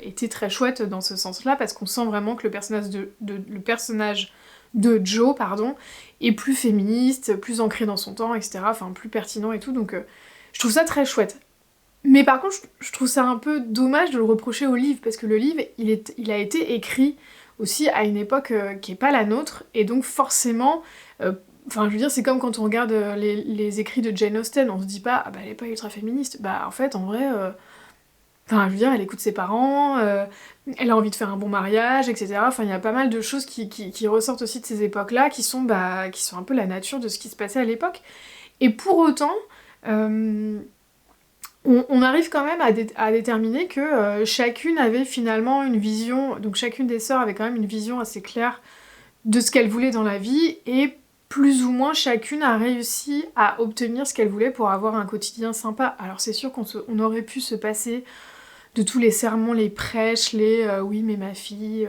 était très chouette dans ce sens-là, parce qu'on sent vraiment que le personnage de Jo, est plus féministe, plus ancré dans son temps, etc. Enfin, plus pertinent et tout, donc je trouve ça très chouette. Mais par contre, je trouve ça un peu dommage de le reprocher au livre, parce que le livre, il a été écrit aussi à une époque qui est pas la nôtre, et donc forcément... Enfin, je veux dire, c'est comme quand on regarde les écrits de Jane Austen, on se dit pas, ah bah elle est pas ultra féministe. Bah en fait, en vrai, enfin, je veux dire, elle écoute ses parents, elle a envie de faire un bon mariage, etc. Enfin, il y a pas mal de choses qui ressortent aussi de ces époques-là, qui sont un peu la nature de ce qui se passait à l'époque. Et pour autant, on arrive quand même à déterminer que chacune avait finalement une vision, donc chacune des sœurs avait quand même une vision assez claire de ce qu'elle voulait dans la vie, et plus ou moins chacune a réussi à obtenir ce qu'elle voulait pour avoir un quotidien sympa. Alors c'est sûr qu'on aurait pu se passer de tous les sermons, les prêches, oui mais ma fille,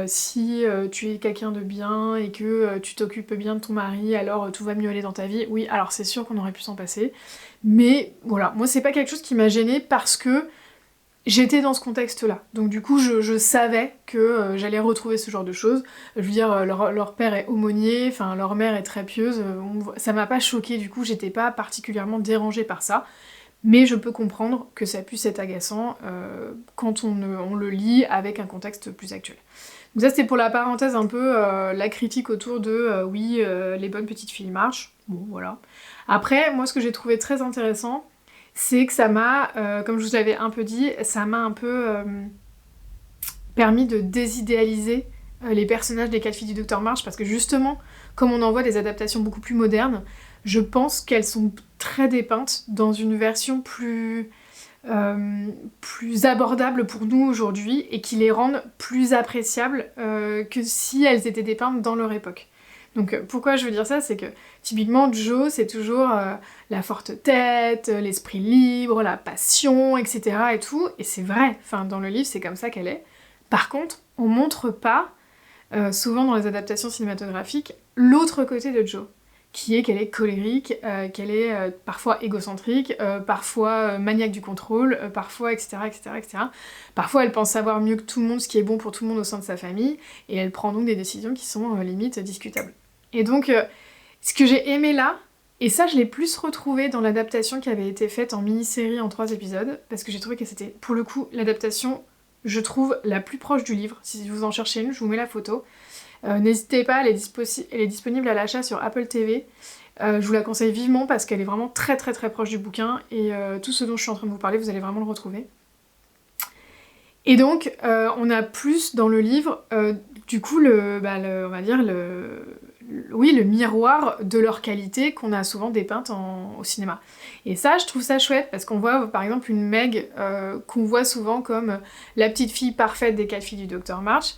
si tu es quelqu'un de bien et que tu t'occupes bien de ton mari, alors tout va mieux aller dans ta vie. Oui, alors c'est sûr qu'on aurait pu s'en passer. Mais voilà, moi c'est pas quelque chose qui m'a gênée, parce que j'étais dans ce contexte-là, donc du coup je savais que j'allais retrouver ce genre de choses. Je veux dire, leur père est aumônier, enfin leur mère est très pieuse, ça m'a pas choquée, du coup j'étais pas particulièrement dérangée par ça, mais je peux comprendre que ça puisse être agaçant quand on le lit avec un contexte plus actuel. Donc ça c'était pour la parenthèse un peu, la critique autour de oui, les bonnes petites filles marchent, bon voilà. Après, moi ce que j'ai trouvé très intéressant, c'est que ça m'a, comme je vous l'avais un peu dit, ça m'a un peu permis de désidéaliser les personnages des 4 filles du Dr March, parce que justement, comme on en voit des adaptations beaucoup plus modernes, je pense qu'elles sont très dépeintes dans une version plus abordable pour nous aujourd'hui, et qui les rendent plus appréciables que si elles étaient dépeintes dans leur époque. Donc pourquoi je veux dire ça, c'est que typiquement Jo, c'est toujours la forte tête, l'esprit libre, la passion, etc. et tout, et c'est vrai, enfin dans le livre c'est comme ça qu'elle est. Par contre, on montre pas, souvent dans les adaptations cinématographiques, l'autre côté de Jo, qui est qu'elle est colérique, qu'elle est parfois égocentrique, parfois maniaque du contrôle, parfois etc., etc., etc. Parfois elle pense savoir mieux que tout le monde ce qui est bon pour tout le monde au sein de sa famille, et elle prend donc des décisions qui sont limite discutables. Et donc, ce que j'ai aimé là, et ça je l'ai plus retrouvé dans l'adaptation qui avait été faite en mini-série en 3 épisodes, parce que j'ai trouvé que c'était, pour le coup, l'adaptation, je trouve, la plus proche du livre. Si vous en cherchez une, je vous mets la photo. N'hésitez pas, elle est disponible à l'achat sur Apple TV. Je vous la conseille vivement parce qu'elle est vraiment très très très proche du bouquin, et tout ce dont je suis en train de vous parler, vous allez vraiment le retrouver. Et donc, on a plus dans le livre, du coup, on va dire le miroir de leur qualité qu'on a souvent dépeinte au cinéma. Et ça, je trouve ça chouette, parce qu'on voit par exemple une Meg qu'on voit souvent comme la petite fille parfaite des 4 filles du Dr March.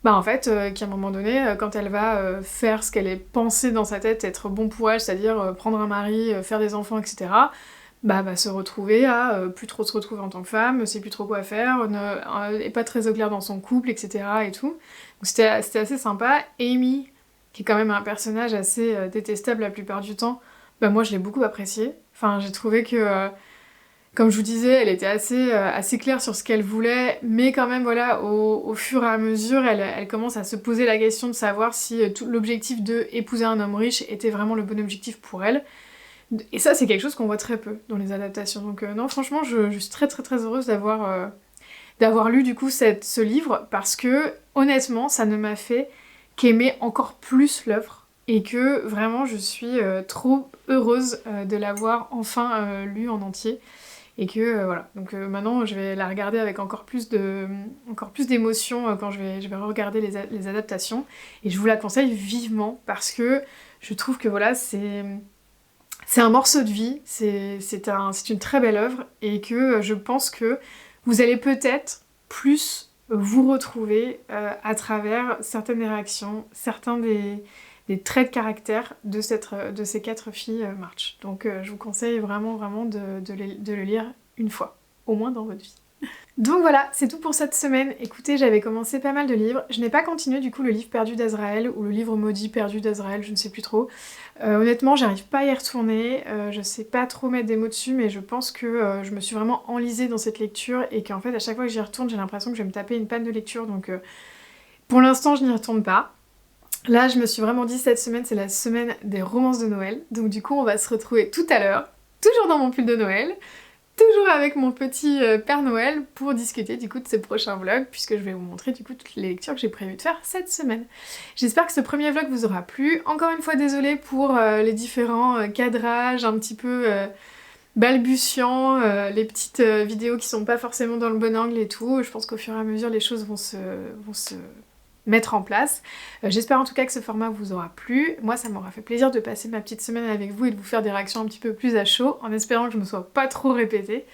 bah en fait, qu'à un moment donné, quand elle va faire ce qu'elle est pensée dans sa tête être bon pour elle, c'est-à-dire prendre un mari, faire des enfants, etc., bah va se retrouver à plus trop se retrouver en tant que femme, sait plus trop quoi faire, est pas très au clair dans son couple, etc. et tout. Donc c'était assez sympa. Amy, qui est quand même un personnage assez détestable la plupart du temps, bah moi je l'ai beaucoup appréciée. Enfin, j'ai trouvé que comme je vous disais, elle était assez claire sur ce qu'elle voulait, mais quand même, voilà, au fur et à mesure, elle commence à se poser la question de savoir si l'objectif de épouser un homme riche était vraiment le bon objectif pour elle. Et ça, c'est quelque chose qu'on voit très peu dans les adaptations. Donc non, franchement, je suis très très très heureuse d'avoir lu du coup ce livre, parce que honnêtement, ça ne m'a fait qu'aimer encore plus l'œuvre. Et que vraiment, je suis trop heureuse de l'avoir enfin lu en entier. Et que voilà, donc maintenant je vais la regarder avec encore plus d'émotion quand je vais regarder les adaptations. Et je vous la conseille vivement parce que je trouve que voilà, c'est un morceau de vie, c'est une très belle œuvre et que je pense que vous allez peut-être plus vous retrouver à travers certaines réactions, certains des traits de caractère de ces 4 filles March. Donc je vous conseille vraiment vraiment de le lire une fois, au moins dans votre vie. Donc voilà, c'est tout pour cette semaine. Écoutez, j'avais commencé pas mal de livres. Je n'ai pas continué du coup le livre perdu d'Azraël ou le livre maudit perdu d'Azraël, je ne sais plus trop. Honnêtement, j'arrive pas à y retourner. Je sais pas trop mettre des mots dessus, mais je pense que je me suis vraiment enlisée dans cette lecture et qu'en fait, à chaque fois que j'y retourne, j'ai l'impression que je vais me taper une panne de lecture. Donc pour l'instant, je n'y retourne pas. Là, je me suis vraiment dit, cette semaine, c'est la semaine des romances de Noël. Donc du coup, on va se retrouver tout à l'heure, toujours dans mon pull de Noël, toujours avec mon petit Père Noël pour discuter du coup de ce prochain vlog, puisque je vais vous montrer du coup toutes les lectures que j'ai prévu de faire cette semaine. J'espère que ce premier vlog vous aura plu. Encore une fois, désolée pour les différents cadrages un petit peu balbutiants, les petites vidéos qui sont pas forcément dans le bon angle et tout. Je pense qu'au fur et à mesure, les choses vont se mettre en place. J'espère en tout cas que ce format vous aura plu. Moi, ça m'aura fait plaisir de passer ma petite semaine avec vous et de vous faire des réactions un petit peu plus à chaud, en espérant que je me sois pas trop répétée.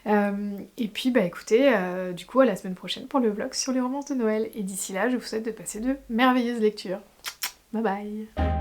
Et puis, bah écoutez, du coup, à la semaine prochaine pour le vlog sur les romances de Noël. Et d'ici là, je vous souhaite de passer de merveilleuses lectures. Bye bye!